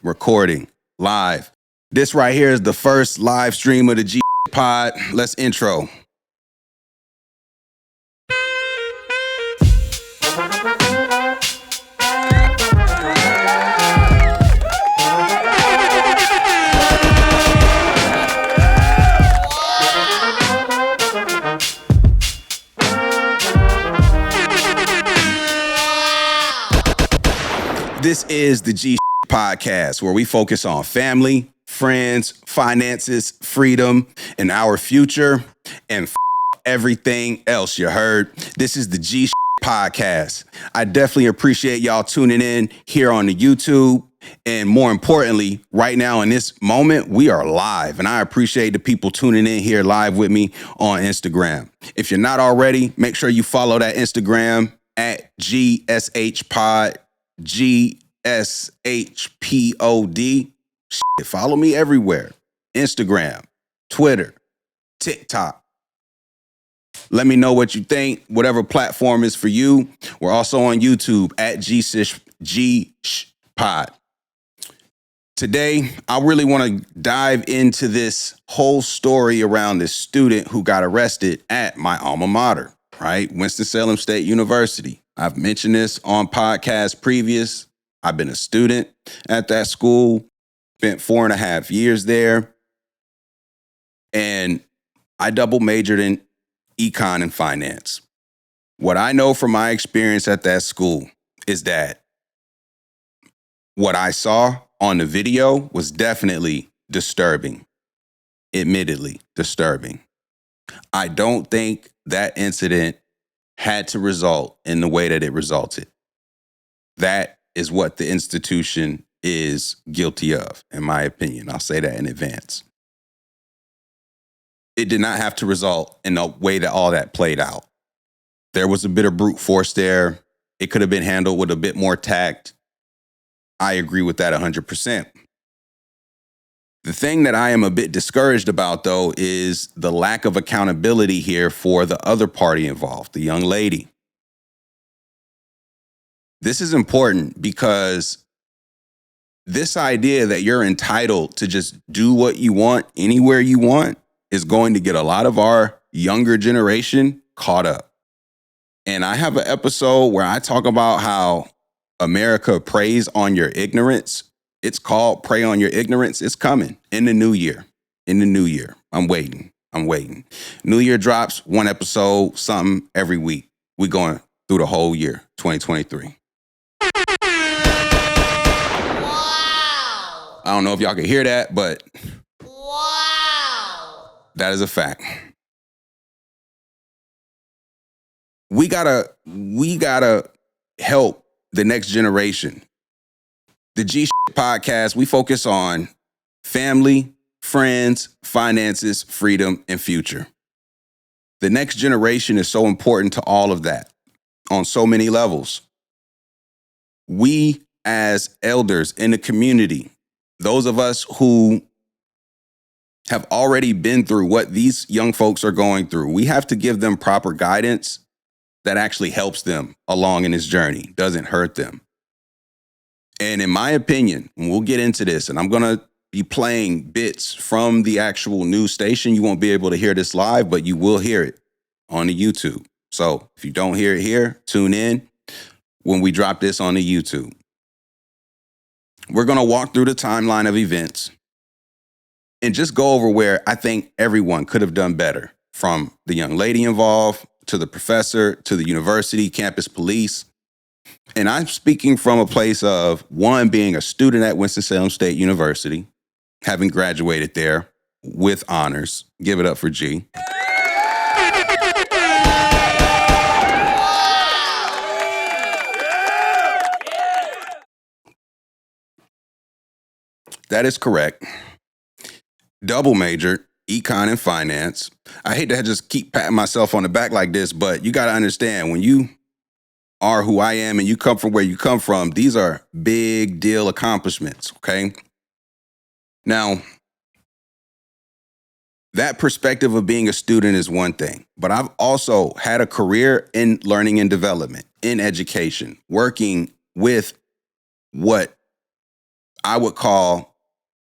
Recording live. This right here is the first live stream of the G Pod. Let's intro. This is the G Podcast, where we focus on family, friends, finances, freedom, and our future, and everything else you heard. This is the G Podcast. I definitely appreciate y'all tuning in here on the YouTube. And more importantly, right now in this moment, we are live. And I appreciate the people tuning in here live with me on Instagram. If you're not already, make sure you follow that Instagram at GSHPod. GSHPOD. Follow me everywhere. Instagram, Twitter, TikTok. Let me know what you think, whatever platform is for you. We're also on YouTube at GSHPod. Today, I really want to dive into this whole story around this student who got arrested at my alma mater, right? Winston-Salem State University. I've mentioned this on podcasts previous. I've been a student at that school, spent 4.5 years there. And I double majored in econ and finance. What I know from my experience at that school is that what I saw on the video was definitely disturbing, admittedly disturbing. I don't think that incident had to result in the way that it resulted. That is what the institution is guilty of, in my opinion. I'll say that in advance. It did not have to result in the way that all that played out. There was a bit of brute force there. It could have been handled with a bit more tact. I agree with that 100%. The thing that I am a bit discouraged about, though, is the lack of accountability here for the other party involved, the young lady. This is important because this idea that you're entitled to just do what you want anywhere you want is going to get a lot of our younger generation caught up. And I have an episode where I talk about how America preys on your ignorance. It's called Prey on Your Ignorance. It's coming in the new year. I'm waiting. New Year drops, one episode, something every week. We going through the whole year, 2023. Wow. I don't know if y'all can hear that, but wow, that is a fact. We gotta help the next generation. The G Podcast, we focus on family, friends, finances, freedom, and future. The next generation is so important to all of that on so many levels. We, as elders in the community, those of us who have already been through what these young folks are going through, we have to give them proper guidance that actually helps them along in this journey, doesn't hurt them. And in my opinion, and we'll get into this, and I'm going to be playing bits from the actual news station. You won't be able to hear this live, but you will hear it on the YouTube. So if you don't hear it here, tune in when we drop this on the YouTube. We're going to walk through the timeline of events and just go over where I think everyone could have done better, from the young lady involved to the professor to the university, campus police. And I'm speaking from a place of, one, being a student at Winston-Salem State University, having graduated there with honors. Give it up for G. That is correct. Double majored, econ and finance. I hate to just keep patting myself on the back like this, but you got to understand, when you are who I am and you come from where you come from, these are big deal accomplishments, okay? Now, that perspective of being a student is one thing, but I've also had a career in learning and development, in education, working with what I would call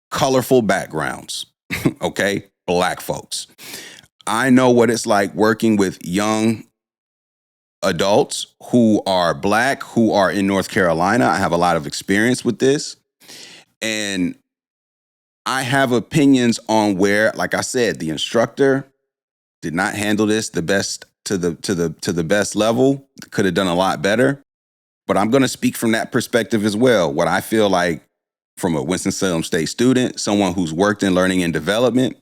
colorful backgrounds, okay? Black folks. I know what it's like working with young adults who are Black, who are in North Carolina. I have a lot of experience with this. And I have opinions on where, like I said, the instructor did not handle this the best to the best level. Could have done a lot better. But I'm going to speak from that perspective as well. What I feel like from a Winston-Salem State student, someone who's worked in learning and development,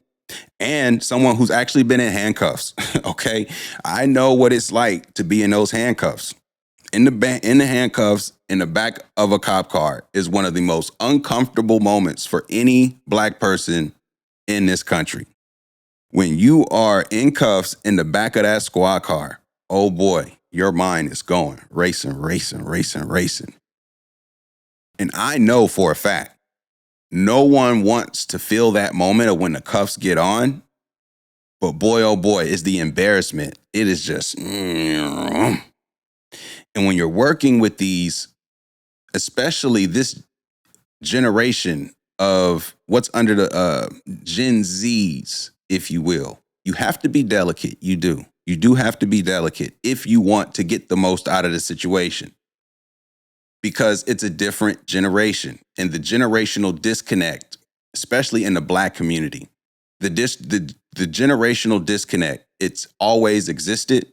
and someone who's actually been in handcuffs. Okay, I know what it's like to be in those handcuffs. In the handcuffs in the back of a cop car is one of the most uncomfortable moments for any Black person in this country. When you are in cuffs in the back of that squad car, oh boy, your mind is going racing, racing, racing, racing. And I know for a fact, no one wants to feel that moment of when the cuffs get on. But boy, oh boy, is the embarrassment. It is just. And when you're working with these, especially this generation of what's under the Gen Zs, if you will, you have to be delicate. You do. You do have to be delicate if you want to get the most out of the situation. Because it's a different generation, and the generational disconnect, especially in the Black community, the generational disconnect, it's always existed.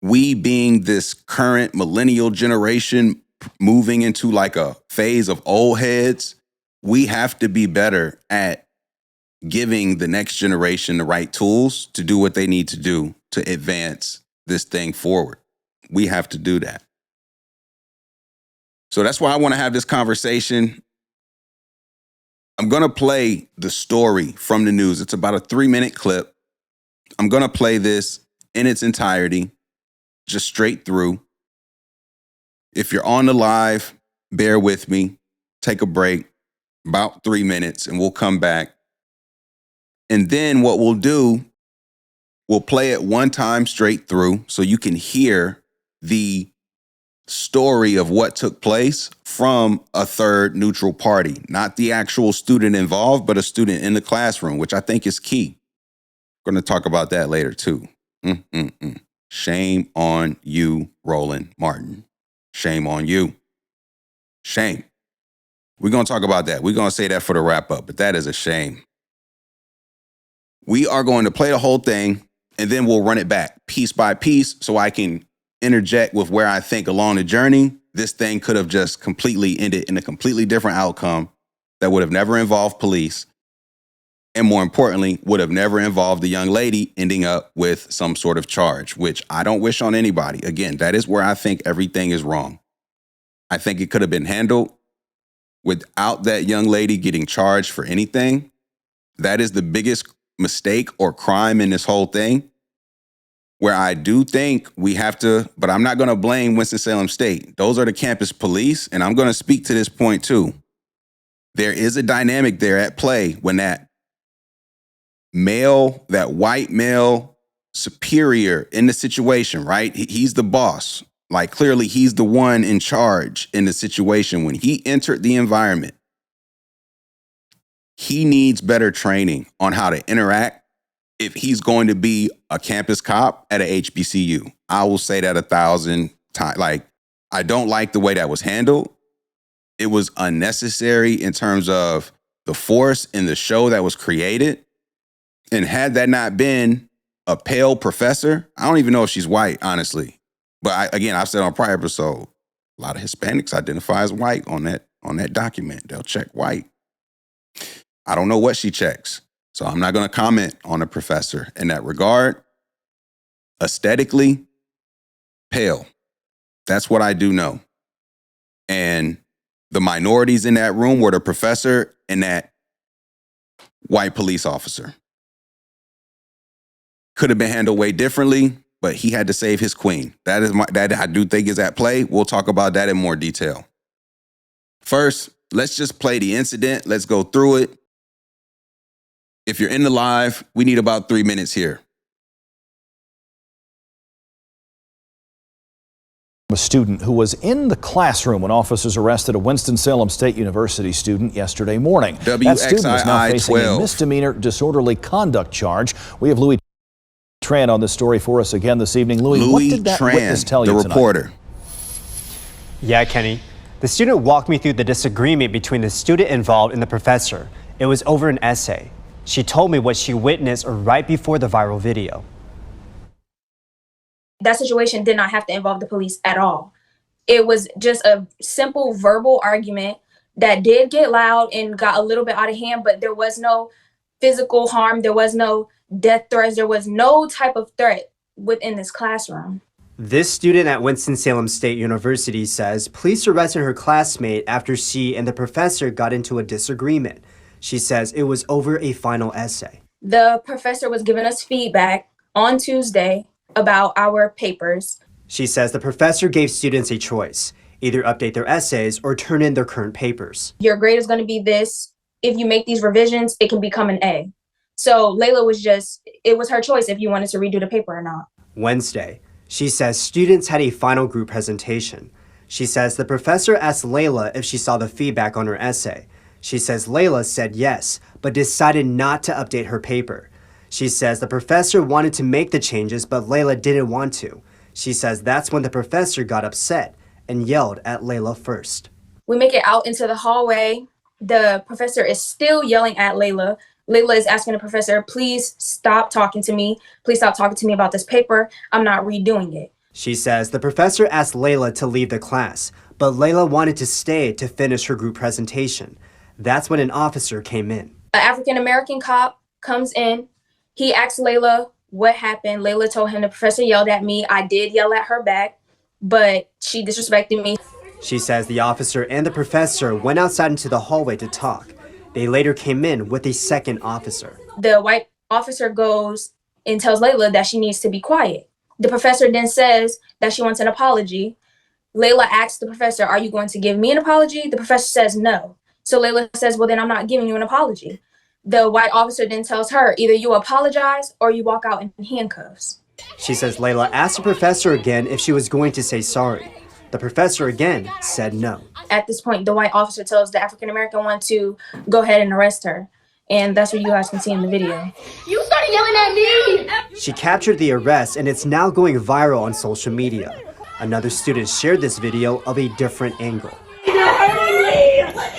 We being this current millennial generation moving into like a phase of old heads, we have to be better at giving the next generation the right tools to do what they need to do to advance this thing forward. We have to do that. So that's why I want to have this conversation. I'm going to play the story from the news. It's about a 3-minute clip. I'm going to play this in its entirety, just straight through. If you're on the live, bear with me. Take a break, about 3 minutes, and we'll come back. And then what we'll do, we'll play it one time straight through so you can hear the story of what took place from a third neutral party, not the actual student involved, but a student in the classroom, which I think is key. We're going to talk about that later too. Shame on you, Roland Martin. Shame on you. Shame. We're going to talk about that. We're going to say that for the wrap up, but that is a shame. We are going to play the whole thing and then we'll run it back piece by piece so I can interject with where I think along the journey, this thing could have just completely ended in a completely different outcome that would have never involved police. And more importantly, would have never involved the young lady ending up with some sort of charge, which I don't wish on anybody. Again, that is where I think everything is wrong. I think it could have been handled without that young lady getting charged for anything. That is the biggest mistake or crime in this whole thing. Where I do think we have to, but I'm not going to blame Winston-Salem State. Those are the campus police, and I'm going to speak to this point too. There is a dynamic there at play when that white male superior in the situation, right? He's the boss. Like clearly he's the one in charge in the situation. When he entered the environment, he needs better training on how to interact if he's going to be a campus cop at a HBCU. I will say that 1,000 times. Like, I don't like the way that was handled. It was unnecessary in terms of the force in the show that was created. And had that not been a pale professor, I don't even know if she's white, honestly. But I've said on a prior episode, a lot of Hispanics identify as white on that document. They'll check white. I don't know what she checks. So I'm not going to comment on a professor in that regard. Aesthetically, pale. That's what I do know. And the minorities in that room were the professor and that white police officer. Could have been handled way differently, but he had to save his queen. That I do think is at play. We'll talk about that in more detail. First, let's just play the incident. Let's go through it. If you're in the live, we need about 3 minutes here. A student who was in the classroom when officers arrested a Winston-Salem State University student yesterday morning. That student is now facing a misdemeanor disorderly conduct charge. We have Louis Tran on this story for us again this evening. Louis, what did that witness tell you tonight? The reporter. Yeah, Kenny. The student walked me through the disagreement between the student involved and the professor. It was over an essay. She told me what she witnessed right before the viral video. That situation did not have to involve the police at all. It was just a simple verbal argument that did get loud and got a little bit out of hand, but there was no physical harm. There was no death threats. There was no type of threat within this classroom. This student at Winston-Salem State University says police arrested her classmate after she and the professor got into a disagreement. She says it was over a final essay. The professor was giving us feedback on Tuesday about our papers. She says the professor gave students a choice, either update their essays or turn in their current papers. Your grade is going to be this. If you make these revisions, it can become an A. So Layla it was her choice if you wanted to redo the paper or not. Wednesday, she says students had a final group presentation. She says the professor asked Layla if she saw the feedback on her essay. She says Layla said yes, but decided not to update her paper. She says the professor wanted to make the changes, but Layla didn't want to. She says that's when the professor got upset and yelled at Layla first. We make it out into the hallway. The professor is still yelling at Layla. Layla is asking the professor, please stop talking to me. Please stop talking to me about this paper. I'm not redoing it. She says the professor asked Layla to leave the class, but Layla wanted to stay to finish her group presentation. That's when an officer came in. An African-American cop comes in. He asked Layla what happened. Layla told him the professor yelled at me. I did yell at her back, but she disrespected me. She says the officer and the professor went outside into the hallway to talk. They later came in with a second officer. The white officer goes and tells Layla that she needs to be quiet. The professor then says that she wants an apology. Layla asks the professor, are you going to give me an apology? The professor says no. So Layla says, well, then I'm not giving you an apology. The white officer then tells her, either you apologize or you walk out in handcuffs. She says Layla asked the professor again if she was going to say sorry. The professor again said no. At this point, the white officer tells the African-American one to go ahead and arrest her. And that's what you guys can see in the video. You started yelling at me! She captured the arrest and it's now going viral on social media. Another student shared this video of a different angle. You're hurting me!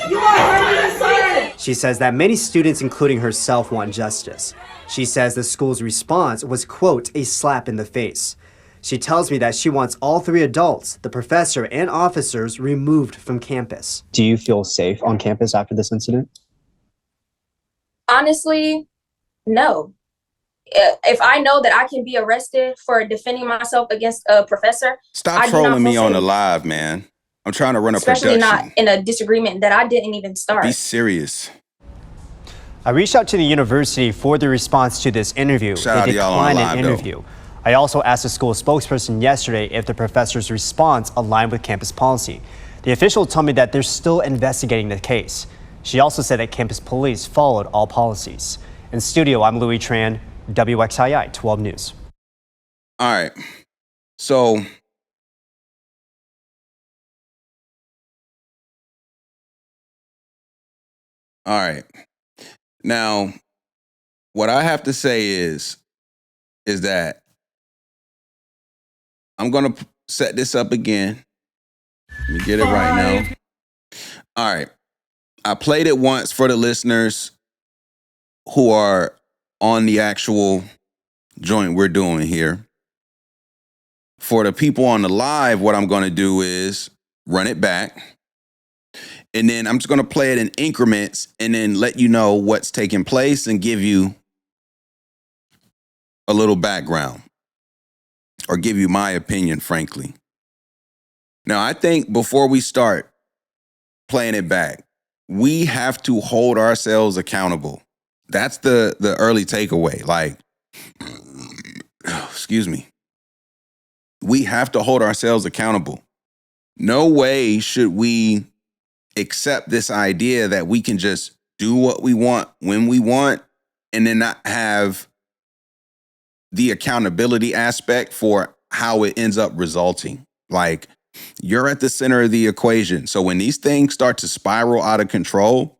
You are hurting me, sir! She says that many students, including herself, want justice. She says the school's response was, quote, a slap in the face. She tells me that she wants all three adults, the professor and officers, removed from campus. Do you feel safe on campus after this incident? Honestly, no. If I know that I can be arrested for defending myself against a professor, stop trolling me on the live, man. I'm trying to run a production. Especially not in a disagreement that I didn't even start. Be serious. I reached out to the university for the response to this interview. They declined an interview. I also asked the school spokesperson yesterday if the professor's response aligned with campus policy. The official told me that they're still investigating the case. She also said that campus police followed all policies. In studio, I'm Louis Tran, WXII 12 News. All right. So all right. Now, what I have to say is that I'm going to set this up again. Let me get it right now. All right. I played it once for the listeners who are on the actual joint we're doing here. For the people on the live, what I'm going to do is run it back. And then I'm just going to play it in increments and then let you know what's taking place and give you a little background or give you my opinion, frankly. Now, I think before we start playing it back, we have to hold ourselves accountable. That's the early takeaway. Like, excuse me. We have to hold ourselves accountable. No way should we accept this idea that we can just do what we want when we want and then not have the accountability aspect for how it ends up resulting. Like, You're at the center of the equation. So when these things start to spiral out of control,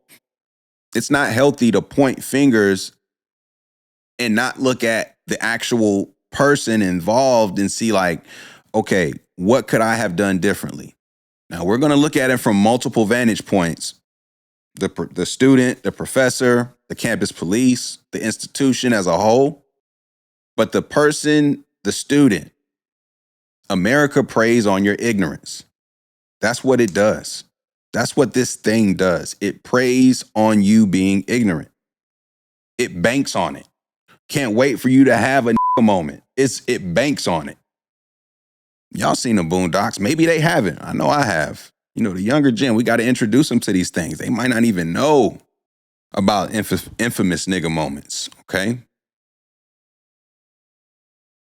it's not healthy to point fingers and not look at the actual person involved and see like, okay, what could I have done differently? Now we're going to look at it from multiple vantage points. The student, the professor, the campus police, the institution as a whole. But the person, the student, America preys on your ignorance. That's what it does. That's what this thing does. It preys on you being ignorant. It banks on it. Can't wait for you to have a moment. It banks on it. Y'all seen the Boondocks. Maybe they haven't. I know I have. You know, the younger gen, we got to introduce them to these things. They might not even know about infamous nigga moments, okay?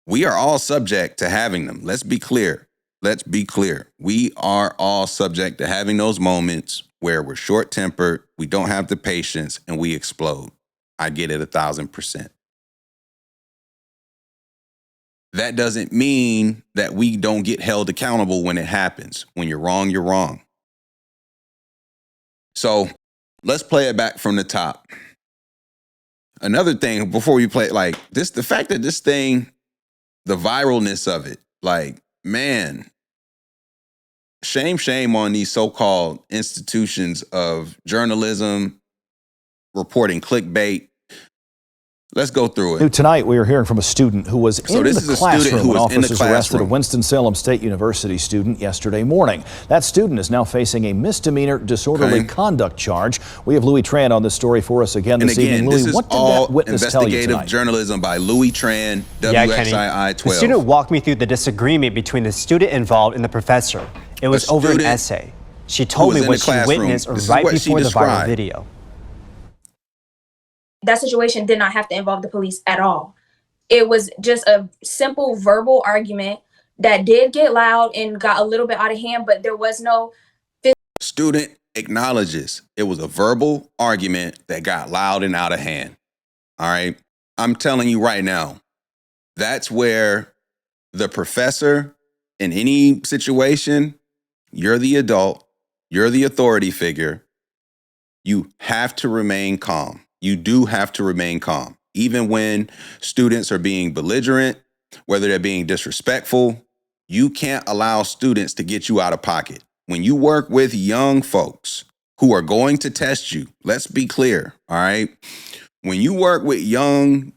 We are all subject to having them. Let's be clear. Let's be clear. We are all subject to having those moments where we're short-tempered, we don't have the patience, and we explode. I get it 1,000%. That doesn't mean that we don't get held accountable when it happens. When you're wrong, you're wrong. So let's play it back from the top. Another thing before we play, like this, the fact that this thing, the viralness of it, like, man, shame on these so-called institutions of journalism, reporting clickbait. Let's go through it. Tonight, we are hearing from a student who was in the classroom when officers arrested a Winston-Salem State University student yesterday morning. That student is now facing a misdemeanor disorderly conduct charge. We have Louis Tran on this story for us again this evening. Louis, what did that witness tell you tonight? Investigative journalism by Louis Tran, WSSU 12. The student walked me through the disagreement between the student involved and the professor. It was over an essay. She told me what she witnessed right before the viral video. That situation did not have to involve the police at all. It was just a simple verbal argument that did get loud and got a little bit out of hand, but there was no... Student acknowledges it was a verbal argument that got loud and out of hand. All right. I'm telling you right now, that's where the professor in any situation, you're the adult, you're the authority figure. You have to remain calm. You do have to remain calm. Even when students are being belligerent, whether they're being disrespectful, you can't allow students to get you out of pocket. When you work with young folks who are going to test you, let's be clear, all right? When you work with young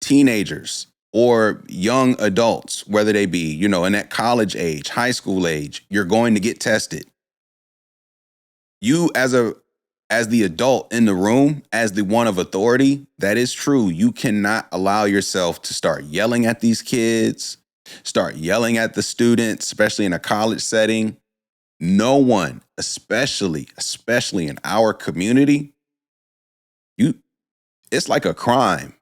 teenagers or young adults, whether they be, you know, in that college age, high school age, you're going to get tested. You as the adult in the room, as the one of authority, that is true. You cannot allow yourself to start yelling at these kids, start yelling at the students, especially in a college setting. No one, especially in our community, it's like a crime.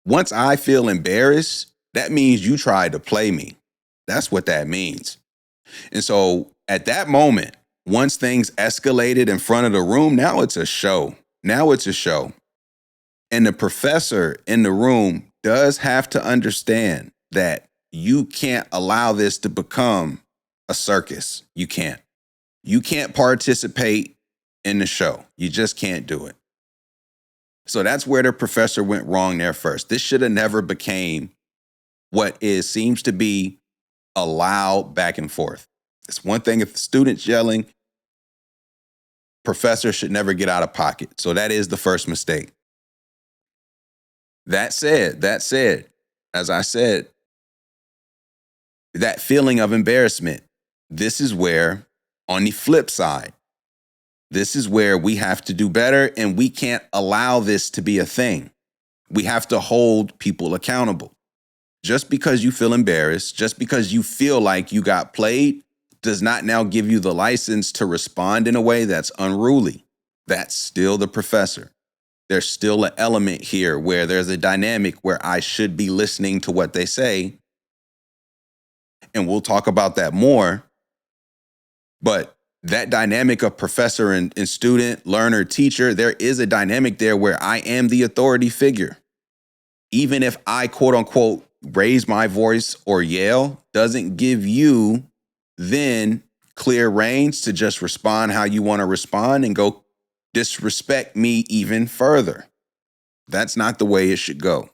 Once I feel embarrassed, that means you tried to play me. That's what that means. And so at that moment, once things escalated in front of the room, now it's a show. Now it's a show. And the professor in the room does have to understand that you can't allow this to become a circus. You can't. You can't participate in the show. You just can't do it. So that's where the professor went wrong there first. This should have never became what seems to be a loud back and forth. It's one thing if the student's yelling, professor should never get out of pocket. So that is the first mistake. That said, as I said, that feeling of embarrassment, this is where, on the flip side, this is where we have to do better, and we can't allow this to be a thing. We have to hold people accountable. Just because you feel embarrassed, just because you feel like you got played, does not now give you the license to respond in a way that's unruly. That's still the professor. There's still an element here where there's a dynamic where I should be listening to what they say. And we'll talk about that more. But that dynamic of professor and student, learner, teacher, there is a dynamic there where I am the authority figure. Even if I, quote unquote, raise my voice or yell, doesn't give you then clear reins to just respond how you want to respond and go disrespect me even further. That's not the way it should go.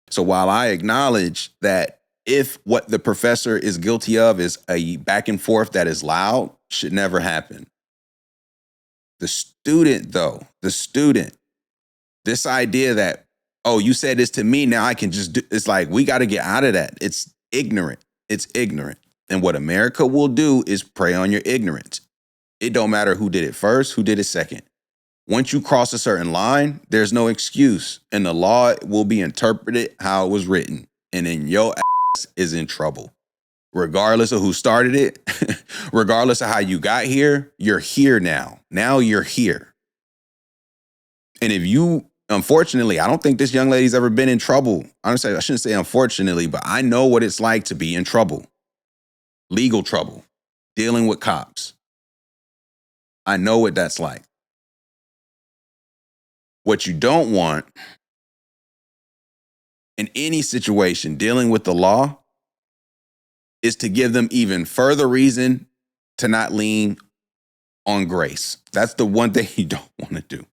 So while I acknowledge that if what the professor is guilty of is a back and forth that is loud, should never happen. The student, though, this idea that, oh, you said this to me, now I can just do, it's like, we got to get out of that. It's ignorant. It's ignorant. And what America will do is prey on your ignorance. It don't matter who did it first, who did it second. Once you cross a certain line, there's no excuse. And the law will be interpreted how it was written. And then your ass is in trouble. Regardless of who started it, regardless of how you got here, you're here now. Now you're here. And if you, unfortunately, I don't think this young lady's ever been in trouble. Honestly, I shouldn't say unfortunately, but I know what it's like to be in trouble. Legal trouble. Dealing with cops. I know what that's like. What you don't want in any situation dealing with the law is to give them even further reason to not lean on grace. That's the one thing you don't want to do.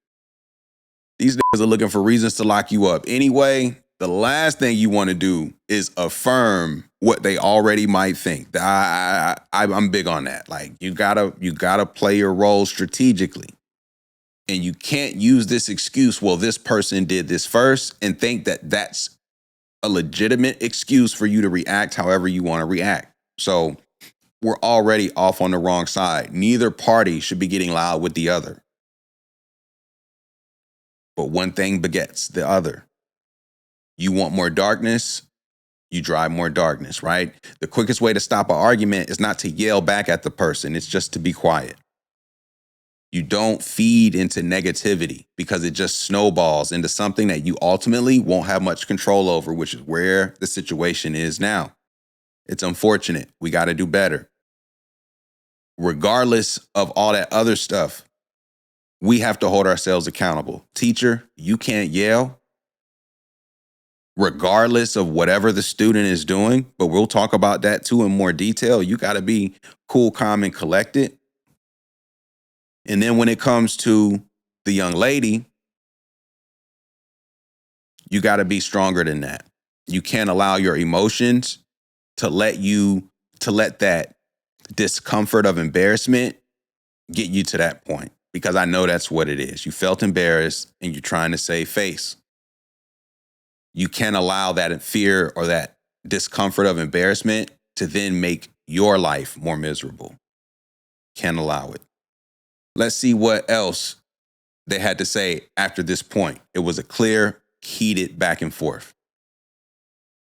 These niggas are looking for reasons to lock you up. Anyway, the last thing you want to do is affirm what they already might think. I'm big on that. Like, you gotta play your role strategically. And you can't use this excuse, well, this person did this first, and think that that's a legitimate excuse for you to react however you want to react. So we're already off on the wrong side. Neither party should be getting loud with the other. But one thing begets the other. You want more darkness, you drive more darkness, right? The quickest way to stop an argument is not to yell back at the person. It's just to be quiet. You don't feed into negativity because it just snowballs into something that you ultimately won't have much control over, which is where the situation is now. It's unfortunate. We got to do better. Regardless of all that other stuff, we have to hold ourselves accountable. Teacher, you can't yell, regardless of whatever the student is doing, but we'll talk about that too in more detail. You got to be cool, calm, and collected. And then when it comes to the young lady, you got to be stronger than that. You can't allow your emotions to let that discomfort of embarrassment get you to that point. Because I know that's what it is. You felt embarrassed and you're trying to save face. You can't allow that fear or that discomfort of embarrassment to then make your life more miserable. Can't allow it. Let's see what else they had to say after this point. It was a clear, heated back and forth.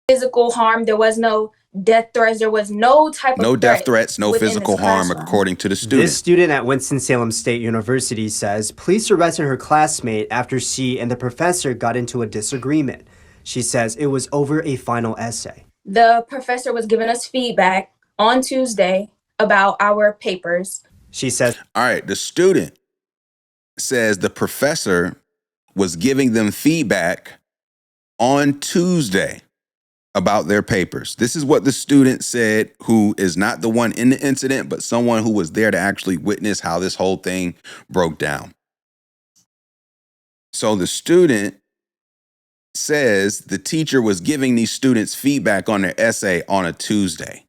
Physical harm. There was no death threats. There was no type of no death threats, no physical harm, according to the student. This student at Winston-Salem State University says police arrested her classmate after she and the professor got into a disagreement. She says it was over a final essay. The professor was giving us feedback on Tuesday about our papers. She says, all right, the student says the professor was giving them feedback on Tuesday about their papers. This is what the student said, who is not the one in the incident, but someone who was there to actually witness how this whole thing broke down. So the student says the teacher was giving these students feedback on their essay on a Tuesday.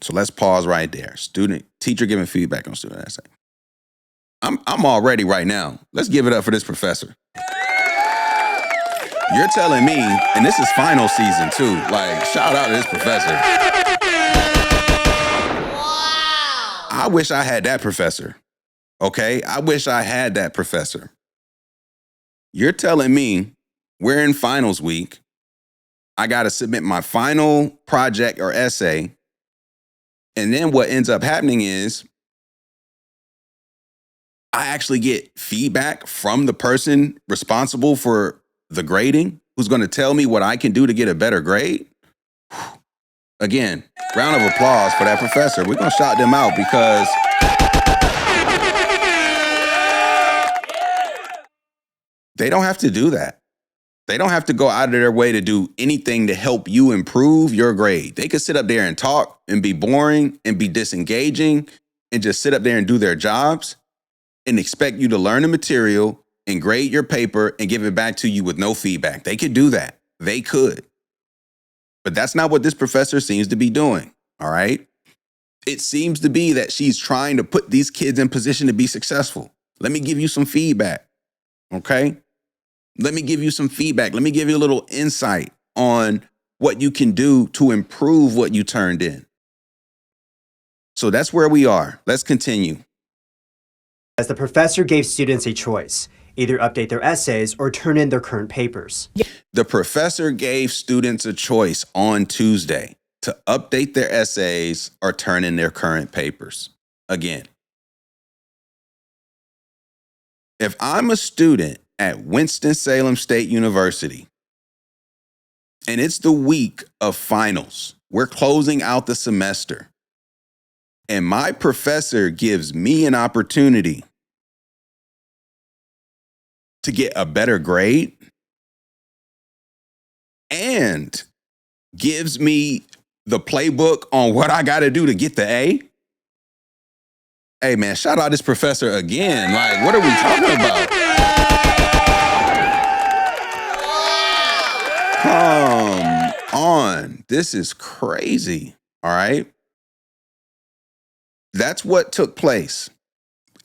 So let's pause right there. Teacher giving feedback on student essay. I'm all ready right now. Let's give it up for this professor. You're telling me, and this is final season too, like, shout out to this professor. Wow. I wish I had that professor. Okay? I wish I had that professor. You're telling me we're in finals week. I got to submit my final project or essay. And then what ends up happening is I actually get feedback from the person responsible for the grading, who's going to tell me what I can do to get a better grade. Again, round of applause for that professor. We're going to shout them out because they don't have to do that. They don't have to go out of their way to do anything to help you improve your grade. They could sit up there and talk and be boring and be disengaging and just sit up there and do their jobs and expect you to learn the material and grade your paper and give it back to you with no feedback. They could do that. They could. But that's not what this professor seems to be doing, all right? It seems to be that she's trying to put these kids in position to be successful. Let me give you some feedback, okay? Let me give you some feedback. Let me give you a little insight on what you can do to improve what you turned in. So that's where we are. Let's continue. As the professor gave students a choice, either update their essays or turn in their current papers. The professor gave students a choice on Tuesday to update their essays or turn in their current papers. Again, if I'm a student at Winston-Salem State University and it's the week of finals, we're closing out the semester, and my professor gives me an opportunity to get a better grade and gives me the playbook on what I got to do to get the A. Hey, man, shout out this professor again. Like, what are we talking about? Come on. This is crazy. All right. That's what took place.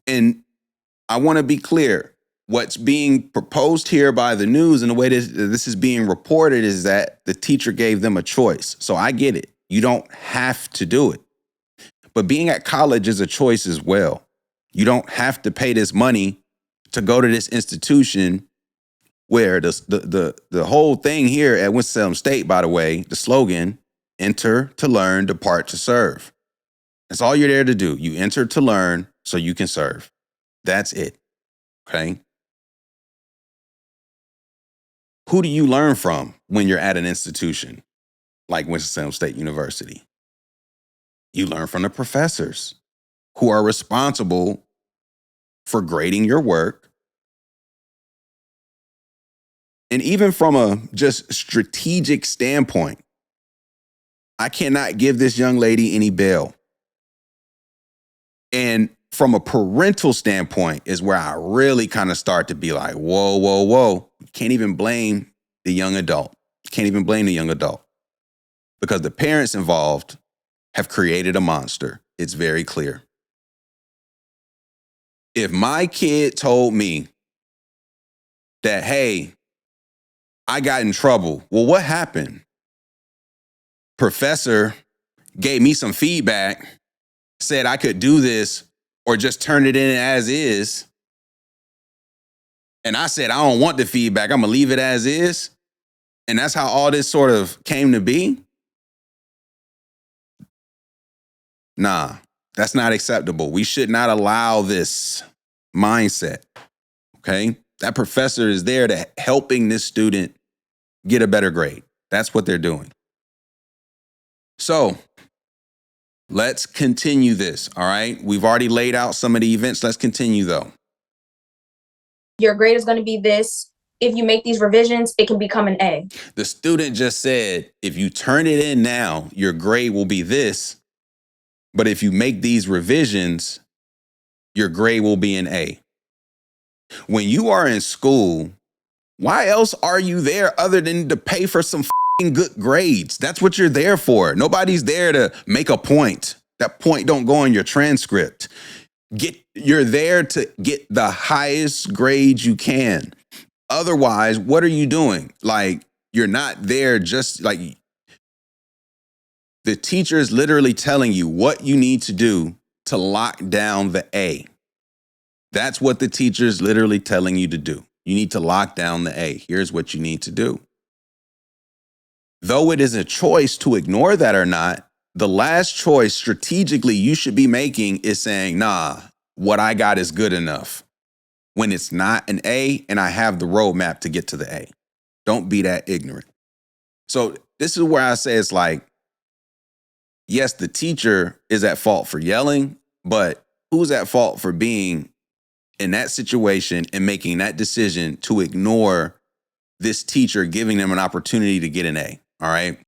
And I want to be clear. What's being proposed here by the news and the way this is being reported is that the teacher gave them a choice. So I get it. You don't have to do it. But being at college is a choice as well. You don't have to pay this money to go to this institution where the whole thing here at Winston-Salem State, by the way, the slogan, enter to learn, depart to serve. That's all you're there to do. You enter to learn so you can serve. That's it. Okay? Who do you learn from when you're at an institution like Winston-Salem State University? You learn from the professors who are responsible for grading your work. And even from a just strategic standpoint, I cannot give this young lady any bail. And from a parental standpoint is where I really kind of start to be like, whoa, whoa, whoa. You can't even blame the young adult. You can't even blame the young adult because the parents involved have created a monster. It's very clear. If my kid told me that, hey, I got in trouble, well, what happened? Professor gave me some feedback, said I could do this or just turn it in as is. And I said, I don't want the feedback. I'm going to leave it as is. And that's how all this sort of came to be. Nah, that's not acceptable. We should not allow this mindset. Okay? That professor is there to helping this student get a better grade. That's what they're doing. So let's continue this, all right? We've already laid out some of the events. Let's continue, though. Your grade is going to be this. If you make these revisions, it can become an A. The student just said, if you turn it in now, your grade will be this. But if you make these revisions, your grade will be an A. When you are in school, why else are you there other than to pay for some good grades? That's what you're there for. Nobody's there to make a point. That point don't go on your transcript. You're there to get the highest grades you can. Otherwise, what are you doing? Like, you're not there just like the teacher is literally telling you what you need to do to lock down the A. That's what the teacher is literally telling you to do. You need to lock down the A. Here's what you need to do. Though it is a choice to ignore that or not, the last choice strategically you should be making is saying, nah, what I got is good enough. When it's not an A and I have the roadmap to get to the A. Don't be that ignorant. So this is where I say it's like, yes, the teacher is at fault for yelling, but who's at fault for being in that situation and making that decision to ignore this teacher giving them an opportunity to get an A. All right.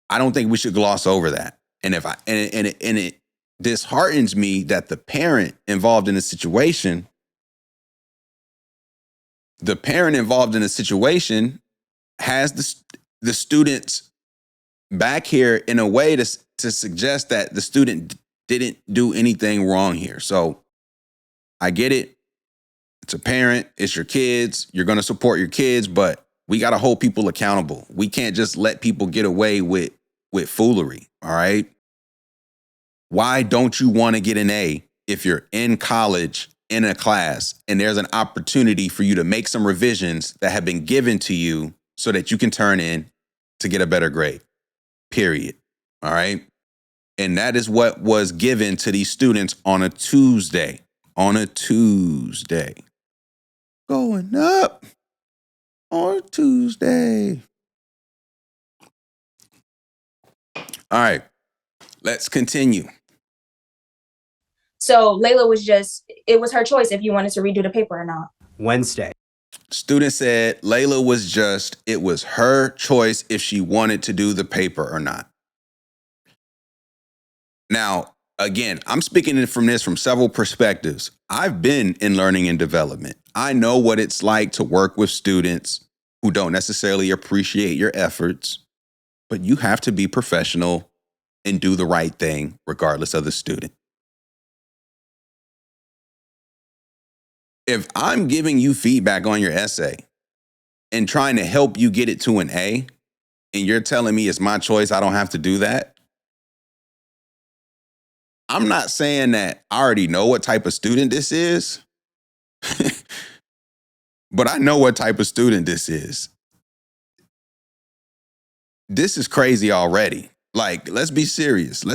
I don't think we should gloss over that. And it disheartens me that the parent involved in the situation has the students back here in a way to suggest that the student didn't do anything wrong here. So I get it. It's a parent. It's your kids. You're going to support your kids, but we got to hold people accountable. We can't just let people get away with foolery. All right. Why don't you want to get an A if you're in college in a class and there's an opportunity for you to make some revisions that have been given to you so that you can turn in to get a better grade? Period. All right. And that is what was given to these students on a Tuesday. Going up on a Tuesday. All right. Let's continue. So Layla it was her choice if you wanted to redo the paper or not. Wednesday. Student said it was her choice if she wanted to do the paper or not. Now, again, I'm speaking from several perspectives. I've been in learning and development. I know what it's like to work with students who don't necessarily appreciate your efforts, but you have to be professional and do the right thing regardless of the student. If I'm giving you feedback on your essay and trying to help you get it to an A, and you're telling me it's my choice, I don't have to do that, I'm not saying that I already know what type of student this is, but I know what type of student this is. This is crazy already. Like, let's be serious.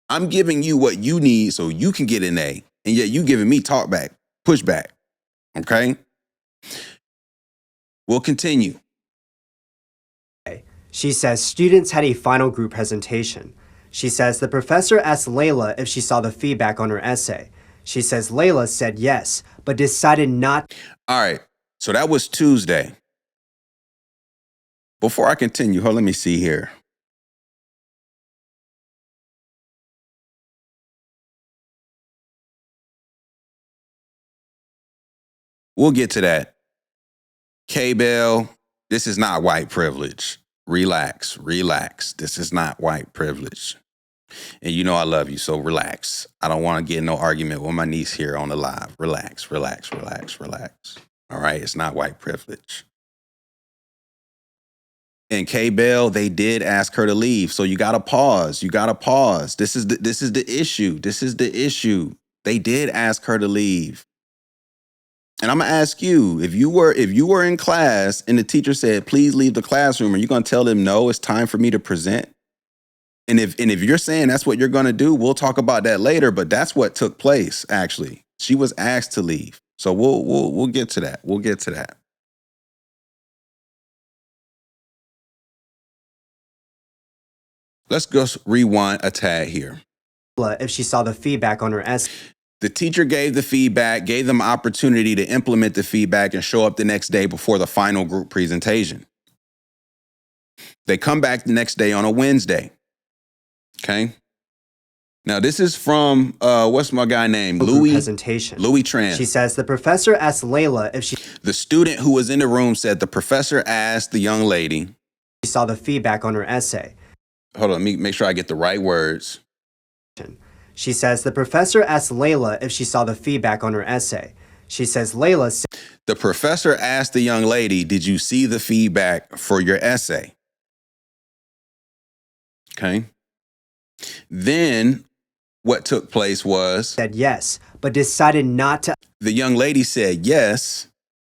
I'm giving you what you need so you can get an A, and yet you giving me pushback. Okay? We'll continue. She says students had a final group presentation. She says the professor asked Layla if she saw the feedback on her essay. She says Layla said yes, but decided not. All right. So that was Tuesday. Before I continue, let me see here. We'll get to that. K-Bell, this is not white privilege. Relax. This is not white privilege. And you know I love you, so relax. I don't want to get in no argument with my niece here on the live. Relax. All right, it's not white privilege. And K-Bell, they did ask her to leave, so you gotta pause. This is the issue. They did ask her to leave. And I'm gonna ask you, if you were in class and the teacher said, please leave the classroom, are you gonna tell them, no, it's time for me to present? And if you're saying that's what you're gonna do, we'll talk about that later, but that's what took place, actually. She was asked to leave. So we'll get to that. Let's go rewind a tad here. If she saw the feedback on her essay. The teacher gave the feedback, gave them opportunity to implement the feedback and show up the next day before the final group presentation. They come back the next day on a Wednesday. Okay. Now this is from, what's my guy named? Louis Tran. She says the professor asked Layla if she. The student who was in the room said the professor asked the young lady. She saw the feedback on her essay. Hold on, let me make sure I get the right words. She says the professor asked Layla if she saw the feedback on her essay. She says Layla said. The professor asked the young lady, did you see the feedback for your essay? Okay. Then what took place was. Said yes, but decided not to. The young lady said yes.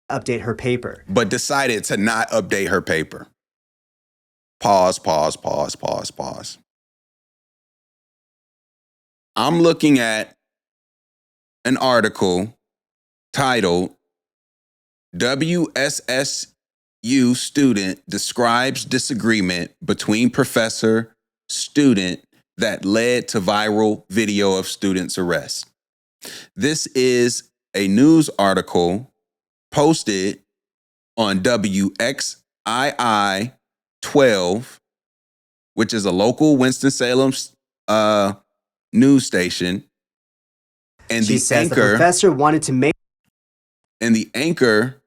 Update her paper. But decided to not update her paper. Pause. I'm looking at an article titled WSSU student describes disagreement between professor student that led to viral video of student's arrest. This is a news article posted on WXII 12, which is a local Winston-Salem news station. And she says the professor wanted to make... And the anchor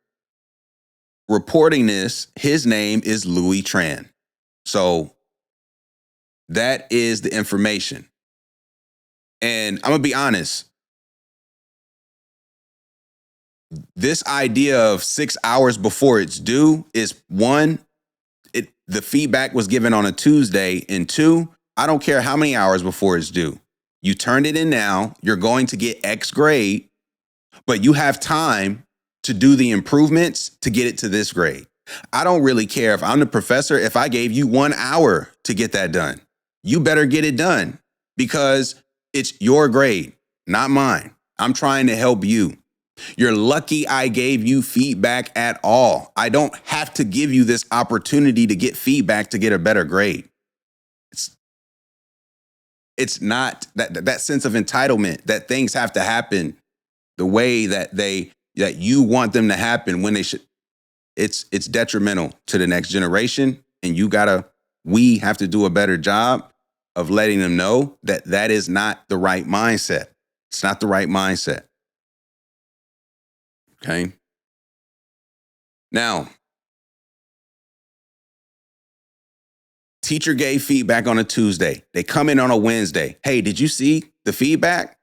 reporting this, his name is Louis Tran. So that is the information. And I'm going to be honest. This idea of 6 hours before it's due is one, the feedback was given on a Tuesday, and two, I don't care how many hours before it's due. You turned it in now, you're going to get X grade, but you have time to do the improvements to get it to this grade. I don't really care if I'm the professor, if I gave you 1 hour to get that done. You better get it done because it's your grade, not mine. I'm trying to help you. You're lucky I gave you feedback at all. I don't have to give you this opportunity to get feedback to get a better grade. It's not that sense of entitlement that things have to happen the way that you want them to happen when they should. It's detrimental to the next generation, and we have to do a better job of letting them know that is not the right mindset. It's not the right mindset. Okay. Now, teacher gave feedback on a Tuesday. They come in on a Wednesday. Hey, did you see the feedback?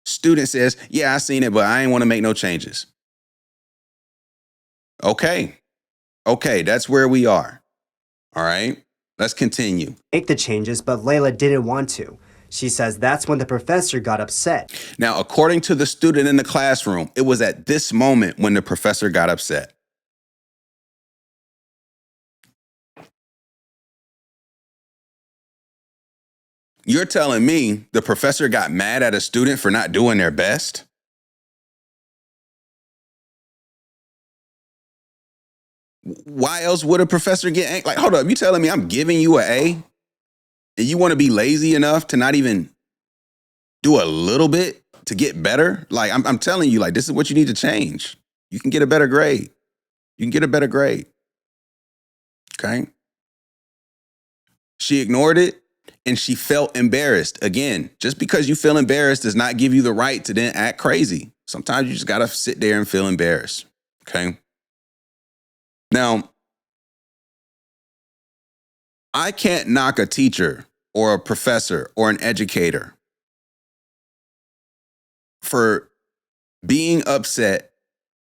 Student says, yeah, I seen it, but I ain't want to make no changes. Okay, that's where we are. All right, let's continue. Make the changes, but Layla didn't want to. She says that's when the professor got upset. Now, according to the student in the classroom, it was at this moment when the professor got upset. You're telling me the professor got mad at a student for not doing their best? Why else would a professor get angry? Like, hold up, you telling me I'm giving you an A? And you want to be lazy enough to not even do a little bit to get better? Like, I'm telling you, like, this is what you need to change. You can get a better grade. You can get a better grade. Okay? She ignored it and she felt embarrassed. Again, just because you feel embarrassed does not give you the right to then act crazy. Sometimes you just got to sit there and feel embarrassed. Okay? Now, I can't knock a teacher or a professor or an educator for being upset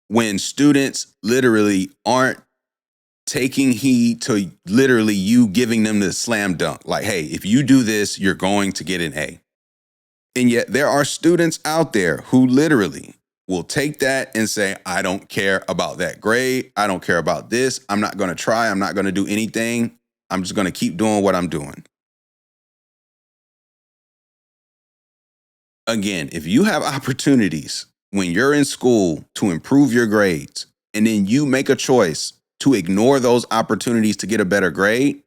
when students literally aren't taking heed to literally you giving them the slam dunk. Like, hey, if you do this, you're going to get an A. And yet there are students out there who literally will take that and say, I don't care about that grade. I don't care about this. I'm not going to try. I'm not going to do anything. I'm just going to keep doing what I'm doing. Again, if you have opportunities when you're in school to improve your grades, and then you make a choice to ignore those opportunities to get a better grade,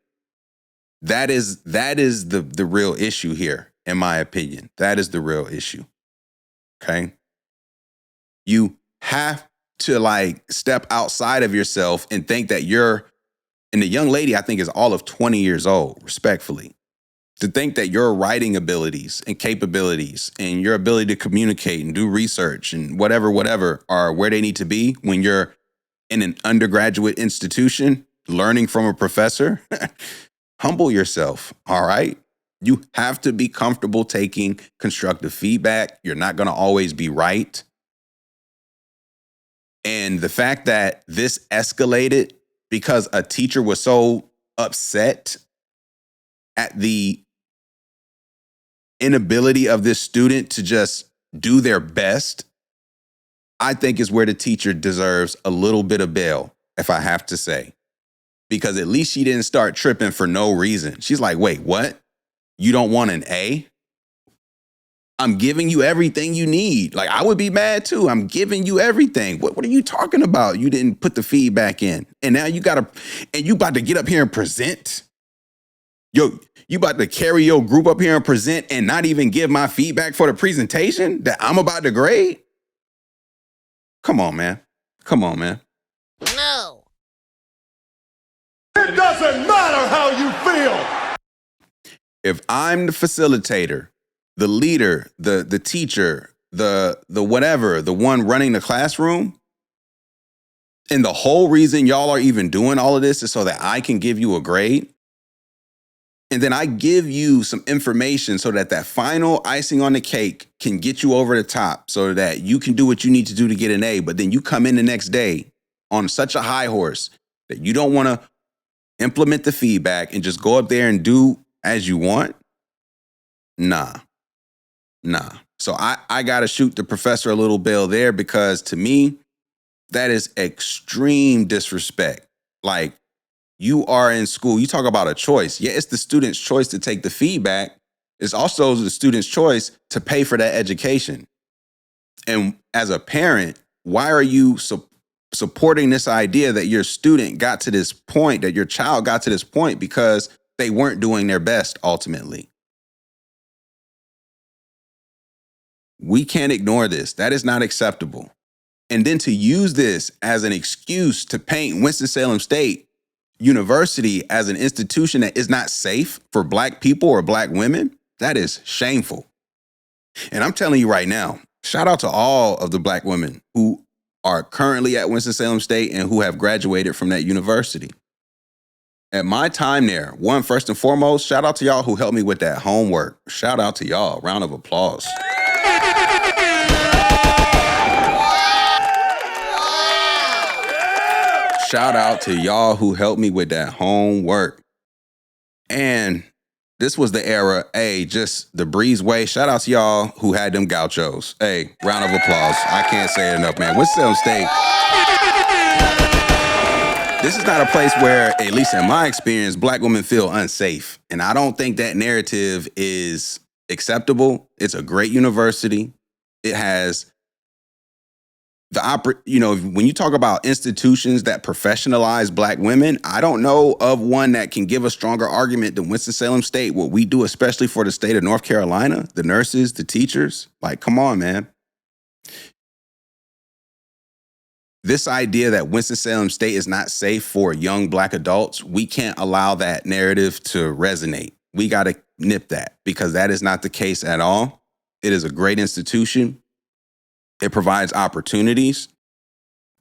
that is the real issue here, in my opinion. That is the real issue. Okay? You have to step outside of yourself and think that and the young lady, I think, is all of 20 years old, respectfully. To think that your writing abilities and capabilities and your ability to communicate and do research and whatever are where they need to be when you're in an undergraduate institution learning from a professor, humble yourself, all right? You have to be comfortable taking constructive feedback. You're not going to always be right. And the fact that this escalated because a teacher was so upset at the inability of this student to just do their best, I think is where the teacher deserves a little bit of bail, if I have to say. Because at least she didn't start tripping for no reason. She's like, wait, what? You don't want an A? I'm giving you everything you need. Like, I would be mad too. I'm giving you everything. What are you talking about? You didn't put the feedback in. And now you about to get up here and present? You about to carry your group up here and present and not even give my feedback for the presentation that I'm about to grade? Come on, man. No. It doesn't matter how you feel. If I'm the facilitator, the leader, the teacher, the whatever, the one running the classroom, and the whole reason y'all are even doing all of this is so that I can give you a grade, and then I give you some information so that that final icing on the cake can get you over the top so that you can do what you need to do to get an A, but then you come in the next day on such a high horse that you don't want to implement the feedback and just go up there and do as you want. Nah. So I got to shoot the professor a little bill there, because to me, that is extreme disrespect. Like, you are in school. You talk about a choice. Yeah, it's the student's choice to take the feedback. It's also the student's choice to pay for that education. And as a parent, why are you supporting this idea that your student got to this point, that your child got to this point because they weren't doing their best ultimately? We can't ignore this. That is not acceptable. And then to use this as an excuse to paint Winston-Salem State University as an institution that is not safe for Black people or Black women, that is shameful. And I'm telling you right now, shout out to all of the Black women who are currently at Winston-Salem State and who have graduated from that university. At my time there, first and foremost, shout out to y'all who helped me with that homework. Shout out to y'all. Round of applause. Shout out to y'all who helped me with that homework. And this was the era, just the breeze way. Shout out to y'all who had them gauchos. Round of applause. I can't say it enough, man. Winston-Salem State. This is not a place where, at least in my experience, Black women feel unsafe. And I don't think that narrative is acceptable. It's a great university. It has when you talk about institutions that professionalize Black women, I don't know of one that can give a stronger argument than Winston-Salem State. What we do, especially for the state of North Carolina, the nurses, the teachers, like, come on, man. This idea that Winston-Salem State is not safe for young Black adults, we can't allow that narrative to resonate. We got to nip that, because that is not the case at all. It is a great institution. It provides opportunities,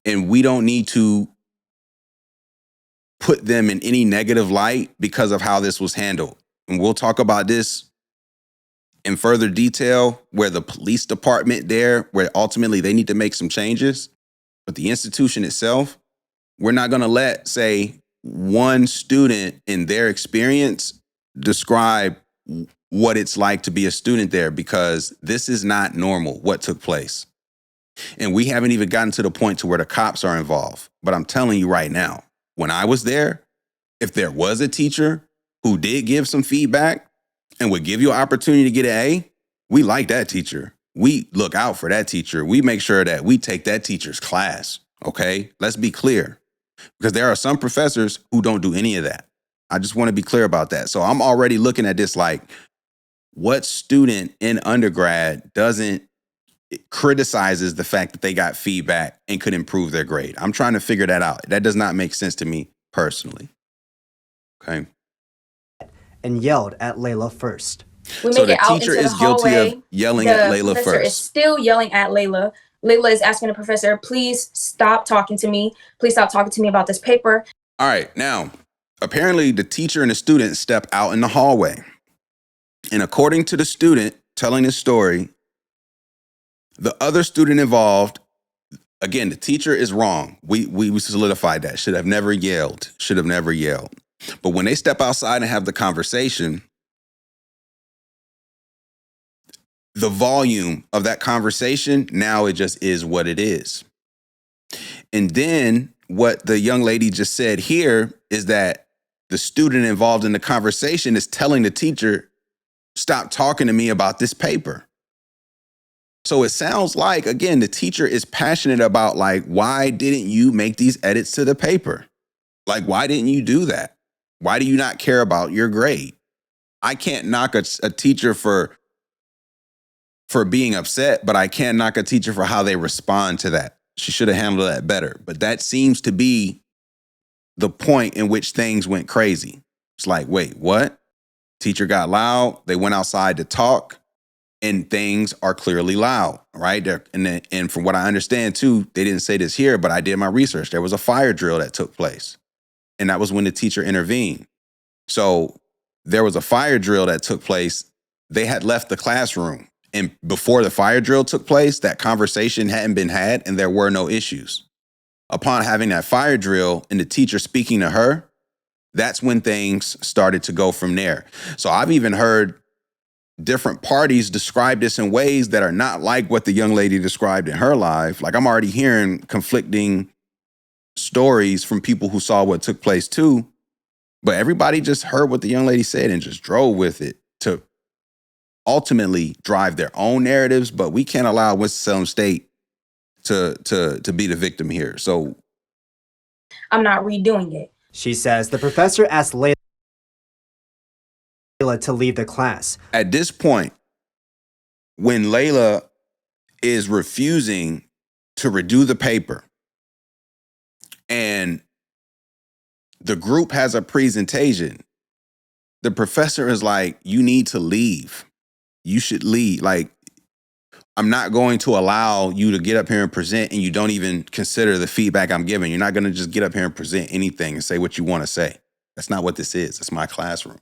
and we don't need to put them in any negative light because of how this was handled. And we'll talk about this in further detail, where the police department there, where ultimately they need to make some changes. But the institution itself, we're not going to let, say, one student in their experience describe what it's like to be a student there, because this is not normal, what took place. And we haven't even gotten to the point to where the cops are involved. But I'm telling you right now, when I was there, if there was a teacher who did give some feedback and would give you an opportunity to get an A, we like that teacher. We look out for that teacher. We make sure that we take that teacher's class, okay? Let's be clear, because there are some professors who don't do any of that. I just want to be clear about that. So I'm already looking at this like, what student in undergrad criticizes the fact that they got feedback and could improve their grade? I'm trying to figure that out. That does not make sense to me personally. Okay. And yelled at Layla first. We So make the it out teacher into is the guilty hallway. of yelling at Layla The professor is first. still yelling at Layla. Layla is asking the professor, please stop talking to me. Please stop talking to me about this paper. All right. Now, apparently the teacher and the student step out in the hallway. And according to the student telling his story, the other student involved, again, the teacher is wrong. We solidified that. Should have never yelled. But when they step outside and have the conversation, the volume of that conversation, now it just is what it is. And then what the young lady just said here is that the student involved in the conversation is telling the teacher, stop talking to me about this paper. So it sounds like, again, the teacher is passionate about, like, why didn't you make these edits to the paper? Like, why didn't you do that? Why do you not care about your grade? I can't knock a teacher for being upset, but I can knock a teacher for how they respond to that. She should have handled that better. But that seems to be the point in which things went crazy. It's like, wait, what? Teacher got loud. They went outside to talk, and things are clearly loud, right? And from what I understand too, they didn't say this here, but I did my research. There was a fire drill that took place, and that was when the teacher intervened. So there was a fire drill that took place. They had left the classroom, and before the fire drill took place, that conversation hadn't been had, and there were no issues. Upon having that fire drill and the teacher speaking to her, that's when things started to go from there. So I've even heard different parties describe this in ways that are not like what the young lady described in her life. Like, I'm already hearing conflicting stories from people who saw what took place too, but everybody just heard what the young lady said and just drove with it to ultimately drive their own narratives. But we can't allow Winston-Salem State to be the victim here. So I'm not redoing it. She says the professor asked Layla to leave the class. At this point, when Layla is refusing to redo the paper and the group has a presentation, the professor is like, you need to leave. You should leave. Like, I'm not going to allow you to get up here and present and you don't even consider the feedback I'm giving. You're not going to just get up here and present anything and say what you want to say. That's not what this is. It's my classroom.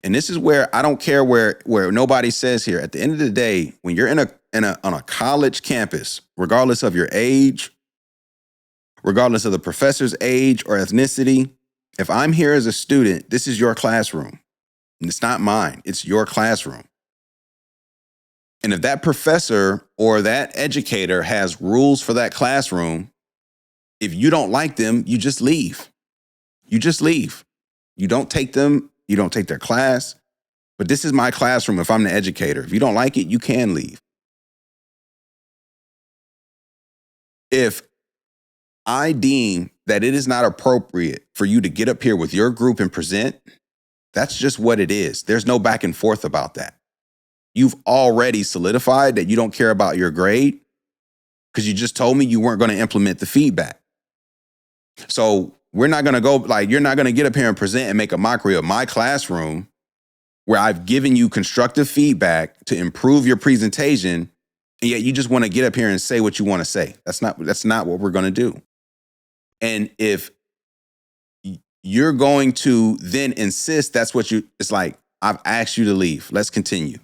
And this is where I don't care where nobody says here. At the end of the day, when you're on a college campus, regardless of your age, regardless of the professor's age or ethnicity, if I'm here as a student, this is your classroom. And it's not mine. It's your classroom. And if that professor or that educator has rules for that classroom, if you don't like them, you just leave. You just leave. You don't take them. You don't take their class. But this is my classroom if I'm the educator. If you don't like it, you can leave. If I deem that it is not appropriate for you to get up here with your group and present, that's just what it is. There's no back and forth about that. You've already solidified that you don't care about your grade because you just told me you weren't going to implement the feedback. So we're not going to go, like, you're not going to get up here and present and make a mockery of my classroom where I've given you constructive feedback to improve your presentation, and yet you just want to get up here and say what you want to say. That's not what we're going to do. And if you're going to then insist it's like, I've asked you to leave. Let's continue.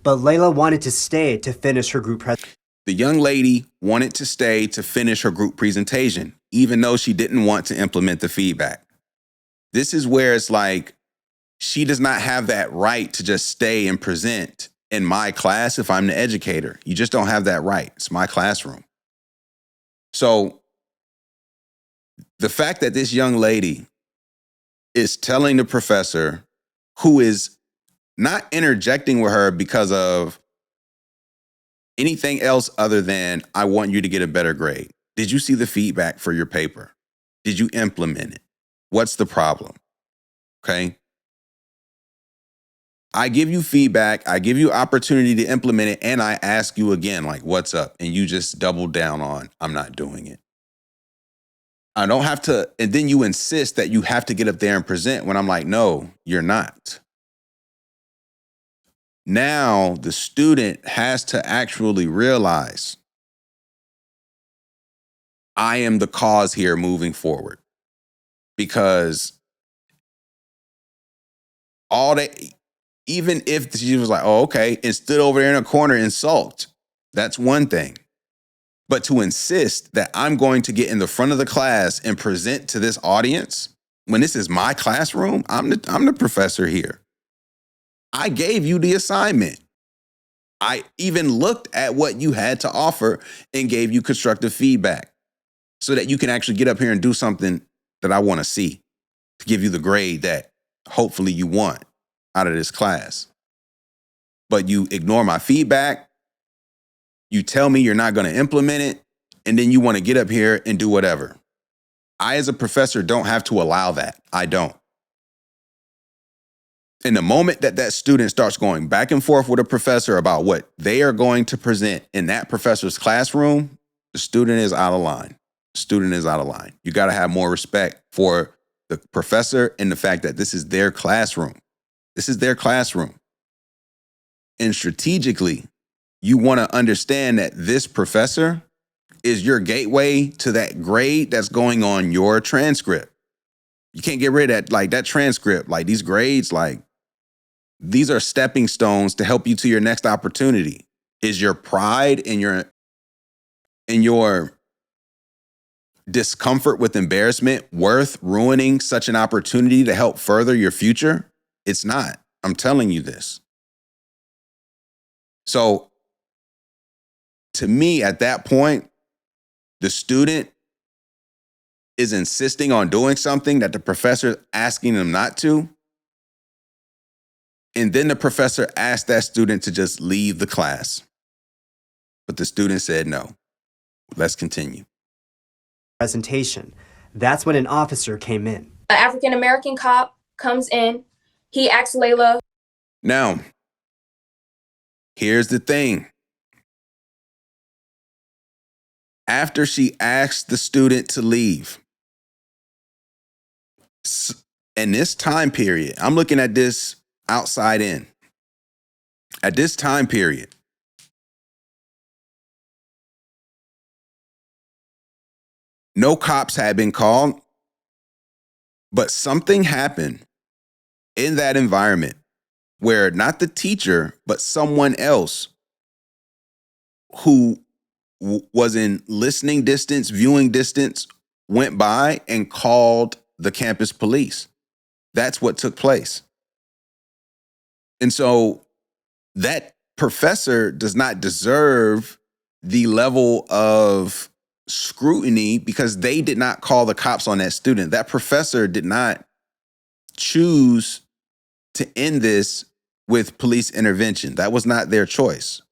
But Layla wanted to stay to finish her group presentation. The young lady wanted to stay to finish her group presentation, even though she didn't want to implement the feedback. This is where it's like, she does not have that right to just stay and present in my class if I'm the educator. You just don't have that right. It's my classroom. So the fact that this young lady is telling the professor, who is not interjecting with her because of anything else other than, I want you to get a better grade. Did you see the feedback for your paper? Did you implement it? What's the problem? Okay. I give you feedback. I give you opportunity to implement it. And I ask you again, like, what's up? And you just double down on, I'm not doing it. I don't have to. And then you insist that you have to get up there and present when I'm like, no, you're not. Now the student has to actually realize, I am the cause here moving forward. Because even if she was like, oh, okay, and stood over there in a corner and sulked, that's one thing. But to insist that I'm going to get in the front of the class and present to this audience when this is my classroom, I'm the professor here. I gave you the assignment. I even looked at what you had to offer and gave you constructive feedback so that you can actually get up here and do something that I want to see, to give you the grade that hopefully you want out of this class. But you ignore my feedback. You tell me you're not going to implement it, and then you want to get up here and do whatever. I, as a professor, don't have to allow that. I don't. In the moment that student starts going back and forth with a professor about what they are going to present in that professor's classroom, the student is out of line. student is out of line. You got to have more respect for the professor and the fact that this is their classroom. This is their classroom. And strategically, you want to understand that this professor is your gateway to that grade that's going on your transcript. You can't get rid of that, like that transcript, like these grades, like these are stepping stones to help you to your next opportunity. Is your pride and your discomfort with embarrassment worth ruining such an opportunity to help further your future? It's not. I'm telling you this. So to me, at that point, the student is insisting on doing something that the professor is asking them not to. And then the professor asked that student to just leave the class. But the student said no. Let's continue. Presentation. That's when an officer came in. An African-American cop comes in. He asks Layla. Now, here's the thing. After she asked the student to leave, in this time period, I'm looking at this outside in. At this time period, no cops had been called, but something happened in that environment where not the teacher, but someone else who was in listening distance, viewing distance, went by and called the campus police. That's what took place. And so that professor does not deserve the level of scrutiny because they did not call the cops on that student. That professor did not choose to end this with police intervention. That was not their choice.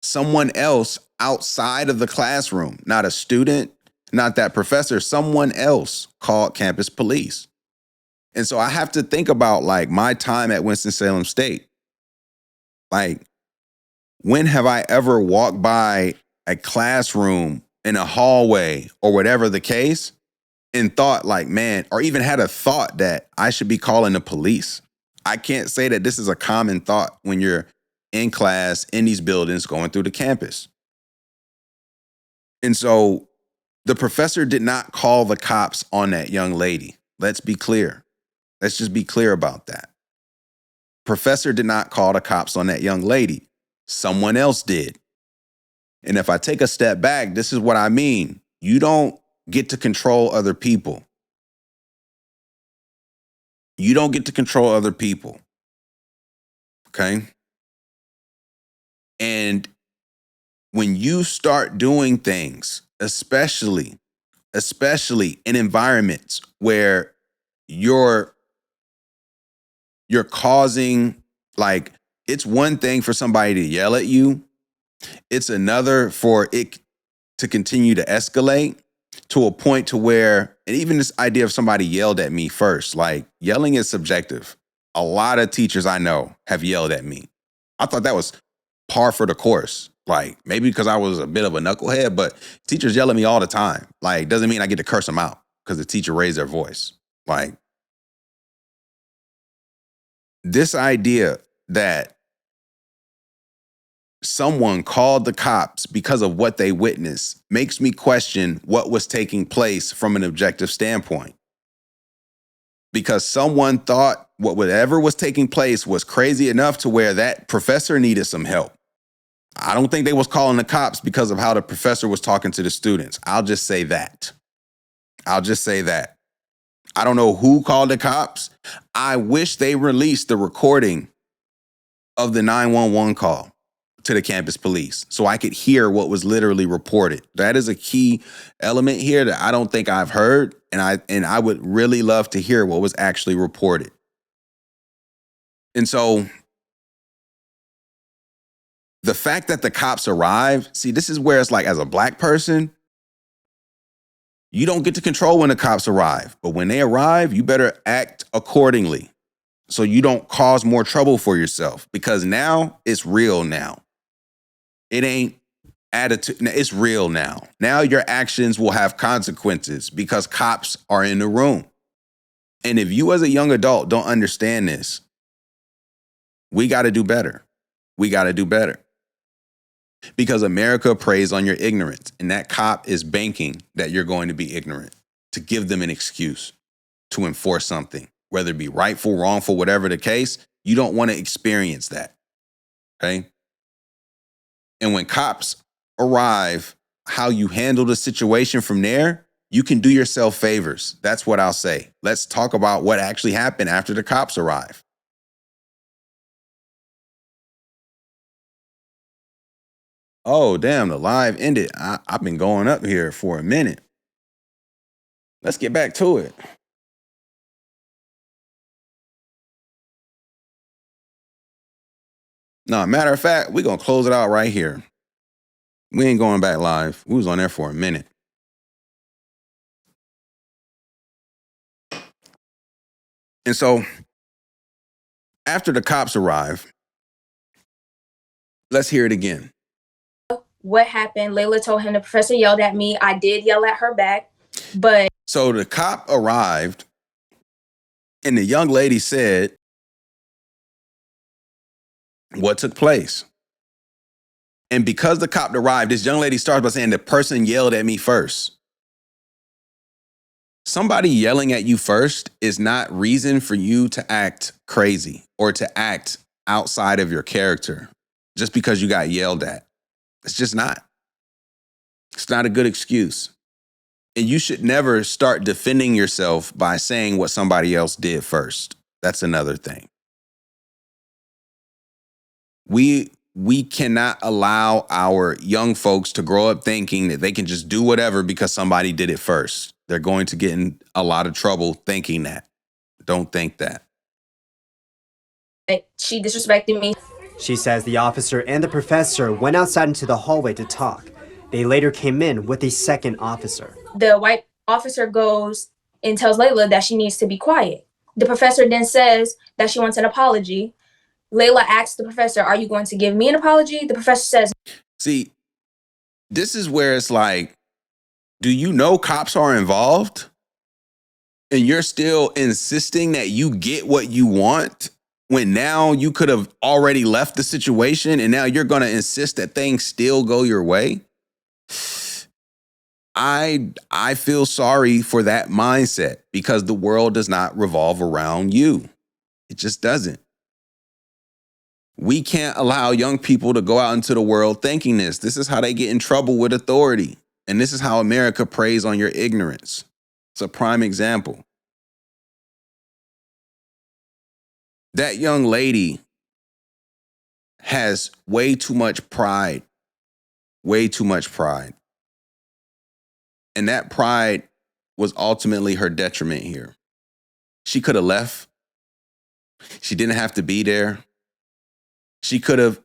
Someone else outside of the classroom, not a student, not that professor, someone else called campus police. And so I have to think about like my time at Winston-Salem State. Like, when have I ever walked by a classroom in a hallway or whatever the case and thought like, man, or even had a thought that I should be calling the police? I can't say that this is a common thought when you're in class in these buildings going through the campus. And so the professor did not call the cops on that young lady. Let's be clear. Let's just be clear about that. Professor did not call the cops on that young lady. Someone else did. And if I take a step back, this is what I mean. You don't get to control other people. You don't get to control other people. Okay? And when you start doing things, especially in environments where you're causing, like, it's one thing for somebody to yell at you. It's another for it to continue to escalate to a point to where, and even this idea of somebody yelled at me first, like, yelling is subjective. A lot of teachers I know have yelled at me. I thought that was par for the course. Like, maybe because I was a bit of a knucklehead, but teachers yell at me all the time. Like, doesn't mean I get to curse them out because the teacher raised their voice. Like, this idea that someone called the cops because of what they witnessed makes me question what was taking place from an objective standpoint. Because someone thought whatever was taking place was crazy enough to where that professor needed some help. I don't think they was calling the cops because of how the professor was talking to the students. I'll just say that. I don't know who called the cops. I wish they released the recording of the 911 call to the campus police so I could hear what was literally reported. That is a key element here that I don't think I've heard, and I would really love to hear what was actually reported. And so the fact that the cops arrived, see, this is where it's like, as a black person, you don't get to control when the cops arrive. But when they arrive, you better act accordingly so you don't cause more trouble for yourself, because now it's real now. It ain't attitude, it's real now. Now your actions will have consequences because cops are in the room. And if you as a young adult don't understand this, we got to do better. We got to do better. Because America preys on your ignorance, and that cop is banking that you're going to be ignorant to give them an excuse to enforce something, whether it be rightful, wrongful, whatever the case. You don't want to experience that. Okay. And when cops arrive, how you handle the situation from there, you can do yourself favors. That's what I'll say. Let's talk about what actually happened after the cops arrive. Oh, damn, the live ended. I've been going up here for a minute. Let's get back to it. No, matter of fact, we're going to close it out right here. We ain't going back live. We was on there for a minute. And so after the cops arrive, let's hear it again. What happened? Layla told him the professor yelled at me. I did yell at her back, but... So the cop arrived and the young lady said what took place. And because the cop arrived, this young lady starts by saying the person yelled at me first. Somebody yelling at you first is not reason for you to act crazy or to act outside of your character just because you got yelled at. It's just not. It's not a good excuse. And you should never start defending yourself by saying what somebody else did first. That's another thing. We cannot allow our young folks to grow up thinking that they can just do whatever because somebody did it first. They're going to get in a lot of trouble thinking that. Don't think that. She disrespected me. She says the officer and the professor went outside into the hallway to talk. They later came in with a second officer. The white officer goes and tells Layla that she needs to be quiet. The professor then says that she wants an apology. Layla asks the professor, are you going to give me an apology? The professor says... See, this is where it's like, do you know cops are involved? And you're still insisting that you get what you want when now you could have already left the situation and now you're going to insist that things still go your way? I feel sorry for that mindset because the world does not revolve around you. It just doesn't. We can't allow young people to go out into the world thinking this. This is how they get in trouble with authority. And this is how America preys on your ignorance. It's a prime example. That young lady has way too much pride. Way too much pride. And that pride was ultimately her detriment here. She could have left. She didn't have to be there. She could have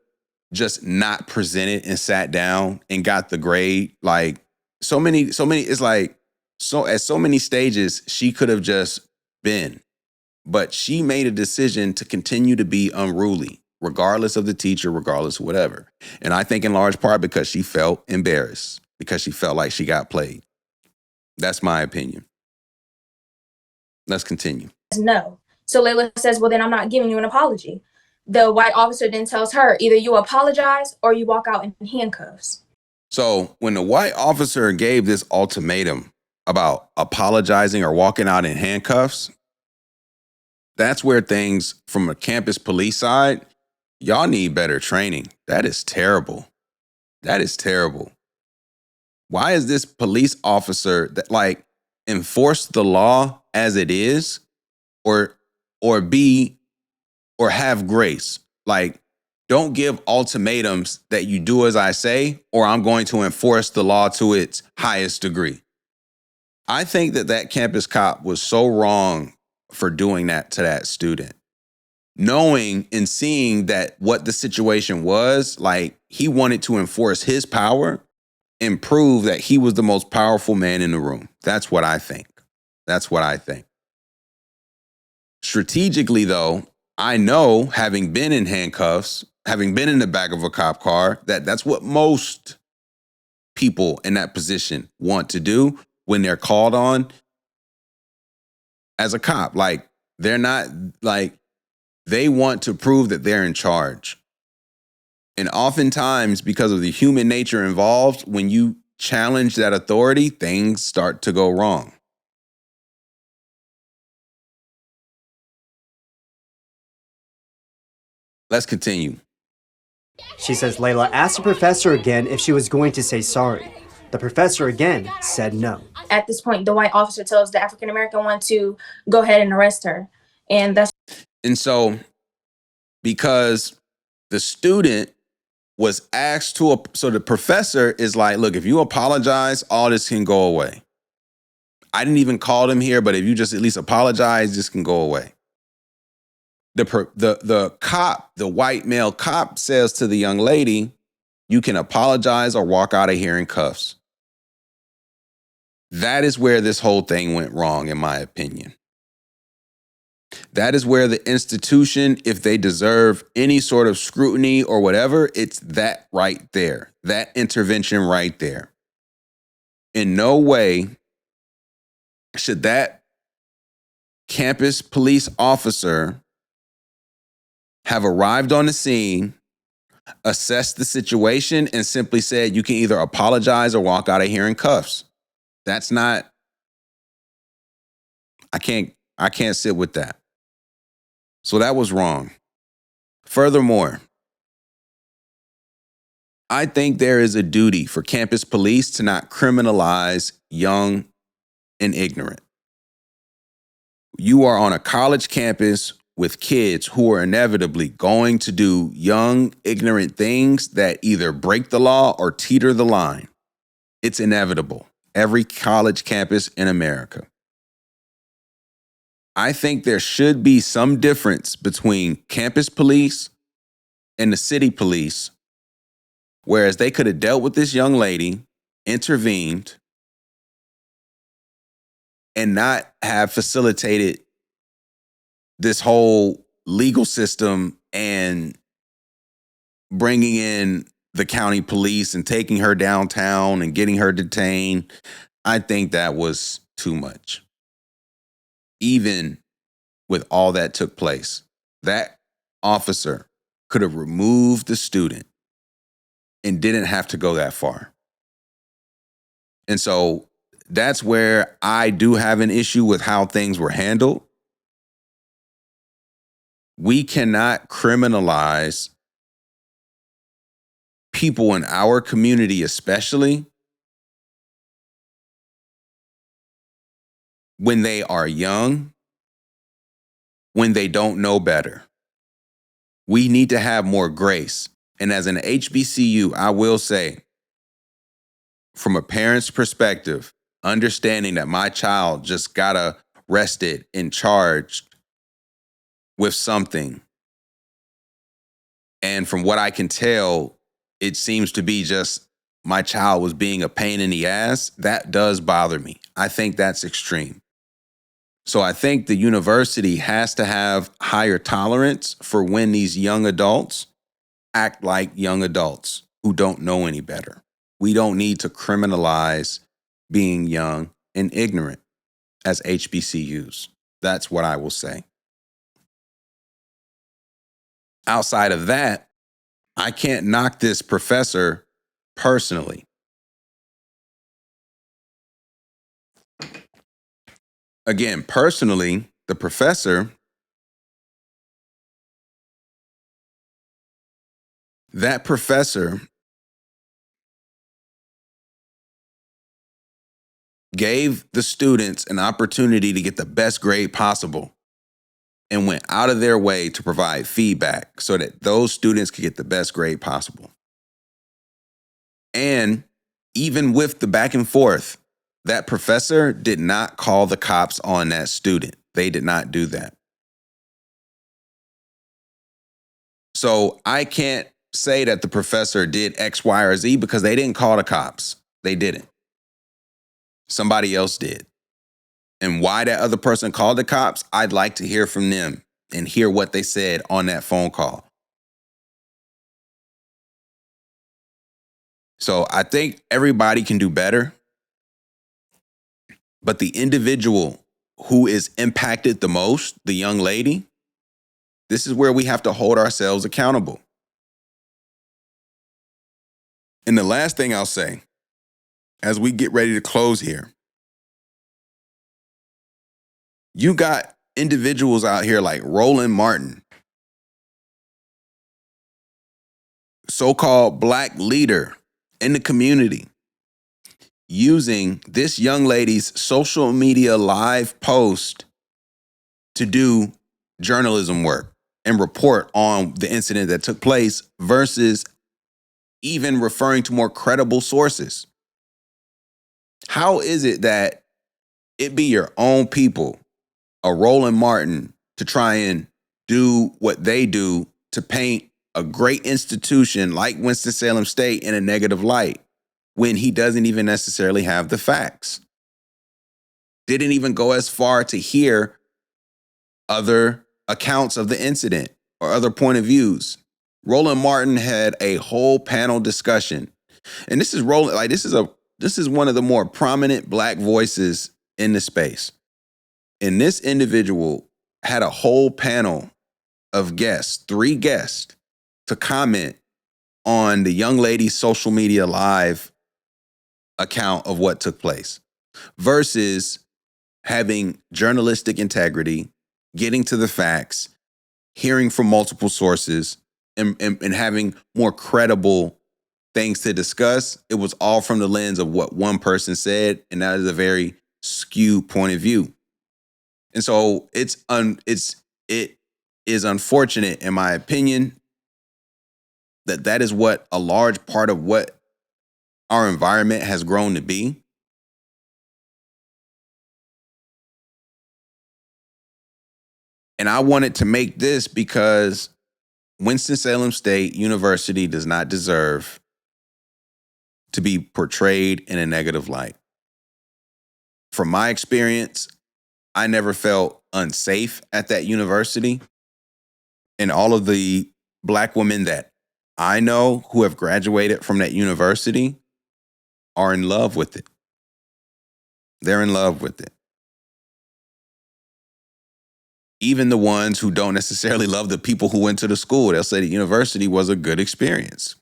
just not presented and sat down and got the grade. Like so many, it's like, so at so many stages, she could have just been. But she made a decision to continue to be unruly, regardless of the teacher, regardless of whatever. And I think in large part because she felt embarrassed, because she felt like she got played. That's my opinion. Let's continue. No. So Layla says, well, then I'm not giving you an apology. The white officer then tells her, either you apologize or you walk out in handcuffs. So when the white officer gave this ultimatum about apologizing or walking out in handcuffs, that's where things from a campus police side, y'all need better training. That is terrible. That is terrible. Why is this police officer that like enforce the law as it is or have grace? Like, don't give ultimatums that you do as I say, or I'm going to enforce the law to its highest degree. I think that campus cop was so wrong for doing that to that student. Knowing and seeing that what the situation was, like he wanted to enforce his power and prove that he was the most powerful man in the room. That's what I think. That's what I think. Strategically, though, I know, having been in handcuffs, having been in the back of a cop car, that's what most people in that position want to do when they're called on as a cop. Like, they're not, like, they want to prove that they're in charge. And oftentimes, because of the human nature involved, when you challenge that authority, things start to go wrong. Let's continue. She says Layla asked the professor again if she was going to say sorry. The professor again said no. At this point, the white officer tells the African-American one to go ahead and arrest her. And so because the student was asked to, so the professor is like, look, if you apologize, all this can go away. I didn't even call them here, but if you just at least apologize, this can go away. The cop, the white male cop, says to the young lady, you can apologize or walk out of here in cuffs. That is where this whole thing went wrong, in my opinion. That is where the institution, if they deserve any sort of scrutiny or whatever, it's that right there, that intervention right there. In no way should that campus police officer have arrived on the scene, assessed the situation, and simply said, you can either apologize or walk out of here in cuffs. That's not, I can't sit with that. So that was wrong. Furthermore, I think there is a duty for campus police to not criminalize young and ignorant. You are on a college campus with kids who are inevitably going to do young, ignorant things that either break the law or teeter the line. It's inevitable. Every college campus in America. I think there should be some difference between campus police and the city police, whereas they could have dealt with this young lady, intervened, and not have facilitated this whole legal system and bringing in the county police and taking her downtown and getting her detained. I think that was too much. Even with all that took place, that officer could have removed the student and didn't have to go that far. And so that's where I do have an issue with how things were handled. We cannot criminalize people in our community, especially when they are young, when they don't know better. We need to have more grace. And as an HBCU, I will say, from a parent's perspective, understanding that my child just got arrested and charged with something, and from what I can tell, it seems to be just my child was being a pain in the ass, that does bother me. I think that's extreme. So I think the university has to have higher tolerance for when these young adults act like young adults who don't know any better. We don't need to criminalize being young and ignorant as HBCUs. That's what I will say. Outside of that, I can't knock this professor personally. Again, personally, the professor, that professor gave the students an opportunity to get the best grade possible and went out of their way to provide feedback so that those students could get the best grade possible. And even with the back and forth, that professor did not call the cops on that student. They did not do that. So I can't say that the professor did X, Y, or Z because they didn't call the cops. They didn't. Somebody else did. And why that other person called the cops, I'd like to hear from them and hear what they said on that phone call. So I think everybody can do better, but the individual who is impacted the most, the young lady, this is where we have to hold ourselves accountable. And the last thing I'll say, as we get ready to close here, you got individuals out here like Roland Martin, so-called black leader in the community, using this young lady's social media live post to do journalism work and report on the incident that took place versus even referring to more credible sources. How is it that it be your own people, a Roland Martin, to try and do what they do to paint a great institution like Winston-Salem State in a negative light when he doesn't even necessarily have the facts? Didn't even go as far to hear other accounts of the incident or other point of views. Roland Martin had a whole panel discussion. And this is Roland, like this is one of the more prominent black voices in the space. And this individual had a whole panel of guests, 3 guests, to comment on the young lady's social media live account of what took place versus having journalistic integrity, getting to the facts, hearing from multiple sources, and having more credible things to discuss. It was all from the lens of what one person said, and that is a very skewed point of view. And so it is unfortunate, in my opinion, that is what a large part of what our environment has grown to be. And I wanted to make this because Winston-Salem State University does not deserve to be portrayed in a negative light. From my experience, I never felt unsafe at that university. And all of the black women that I know who have graduated from that university are in love with it. They're in love with it. Even the ones who don't necessarily love the people who went to the school, they'll say the university was a good experience.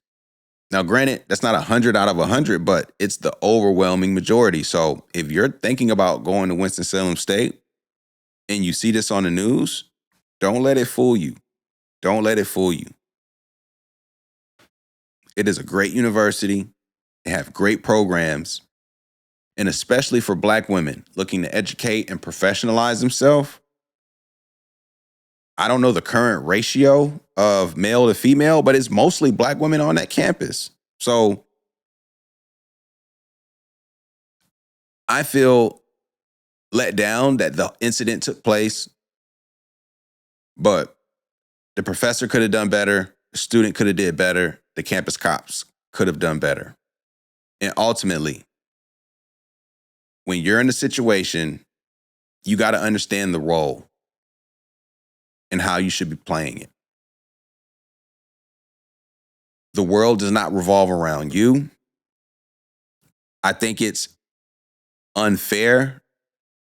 Now, granted, that's not 100 out of 100, but it's the overwhelming majority. So if you're thinking about going to Winston-Salem State and you see this on the news, don't let it fool you. Don't let it fool you. It is a great university. They have great programs. And especially for black women looking to educate and professionalize themselves, I don't know the current ratio of male to female, but it's mostly black women on that campus. So I feel let down that the incident took place, but the professor could have done better. The student could have did better. The campus cops could have done better. And ultimately, when you're in a situation, you got to understand the role and how you should be playing it. The world does not revolve around you. I think it's unfair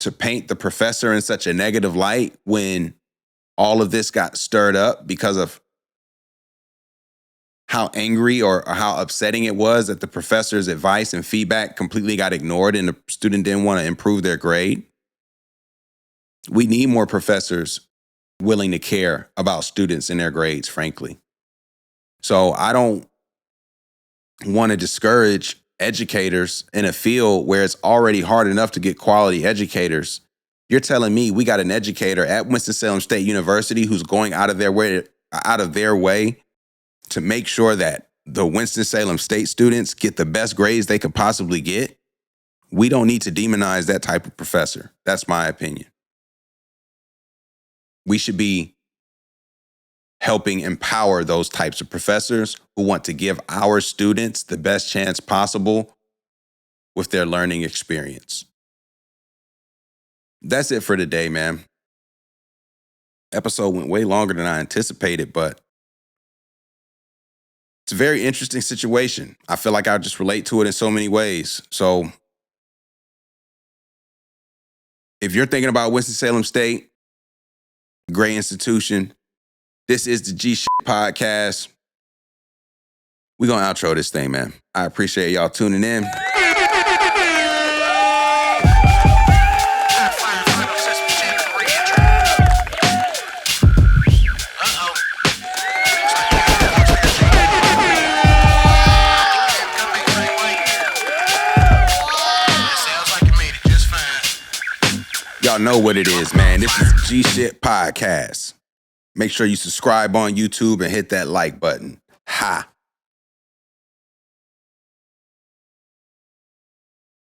to paint the professor in such a negative light when all of this got stirred up because of how angry or how upsetting it was that the professor's advice and feedback completely got ignored and the student didn't want to improve their grade. We need more professors willing to care about students and their grades, frankly. So I don't want to discourage educators in a field where it's already hard enough to get quality educators. You're telling me we got an educator at Winston-Salem State University who's going out of their way to make sure that the Winston-Salem State students get the best grades they could possibly get? We don't need to demonize that type of professor. That's my opinion. We should be helping empower those types of professors who want to give our students the best chance possible with their learning experience. That's it for today, man. Episode went way longer than I anticipated, but It's a very interesting situation. I feel like I just relate to it in so many ways. So if you're thinking about Winston-Salem State, great institution, this is the G Shit Podcast. We're going to outro this thing, man. I appreciate y'all tuning in. Y'all know what it is, man. This is G Shit Podcast. Make sure you subscribe on YouTube and hit that like button. Ha!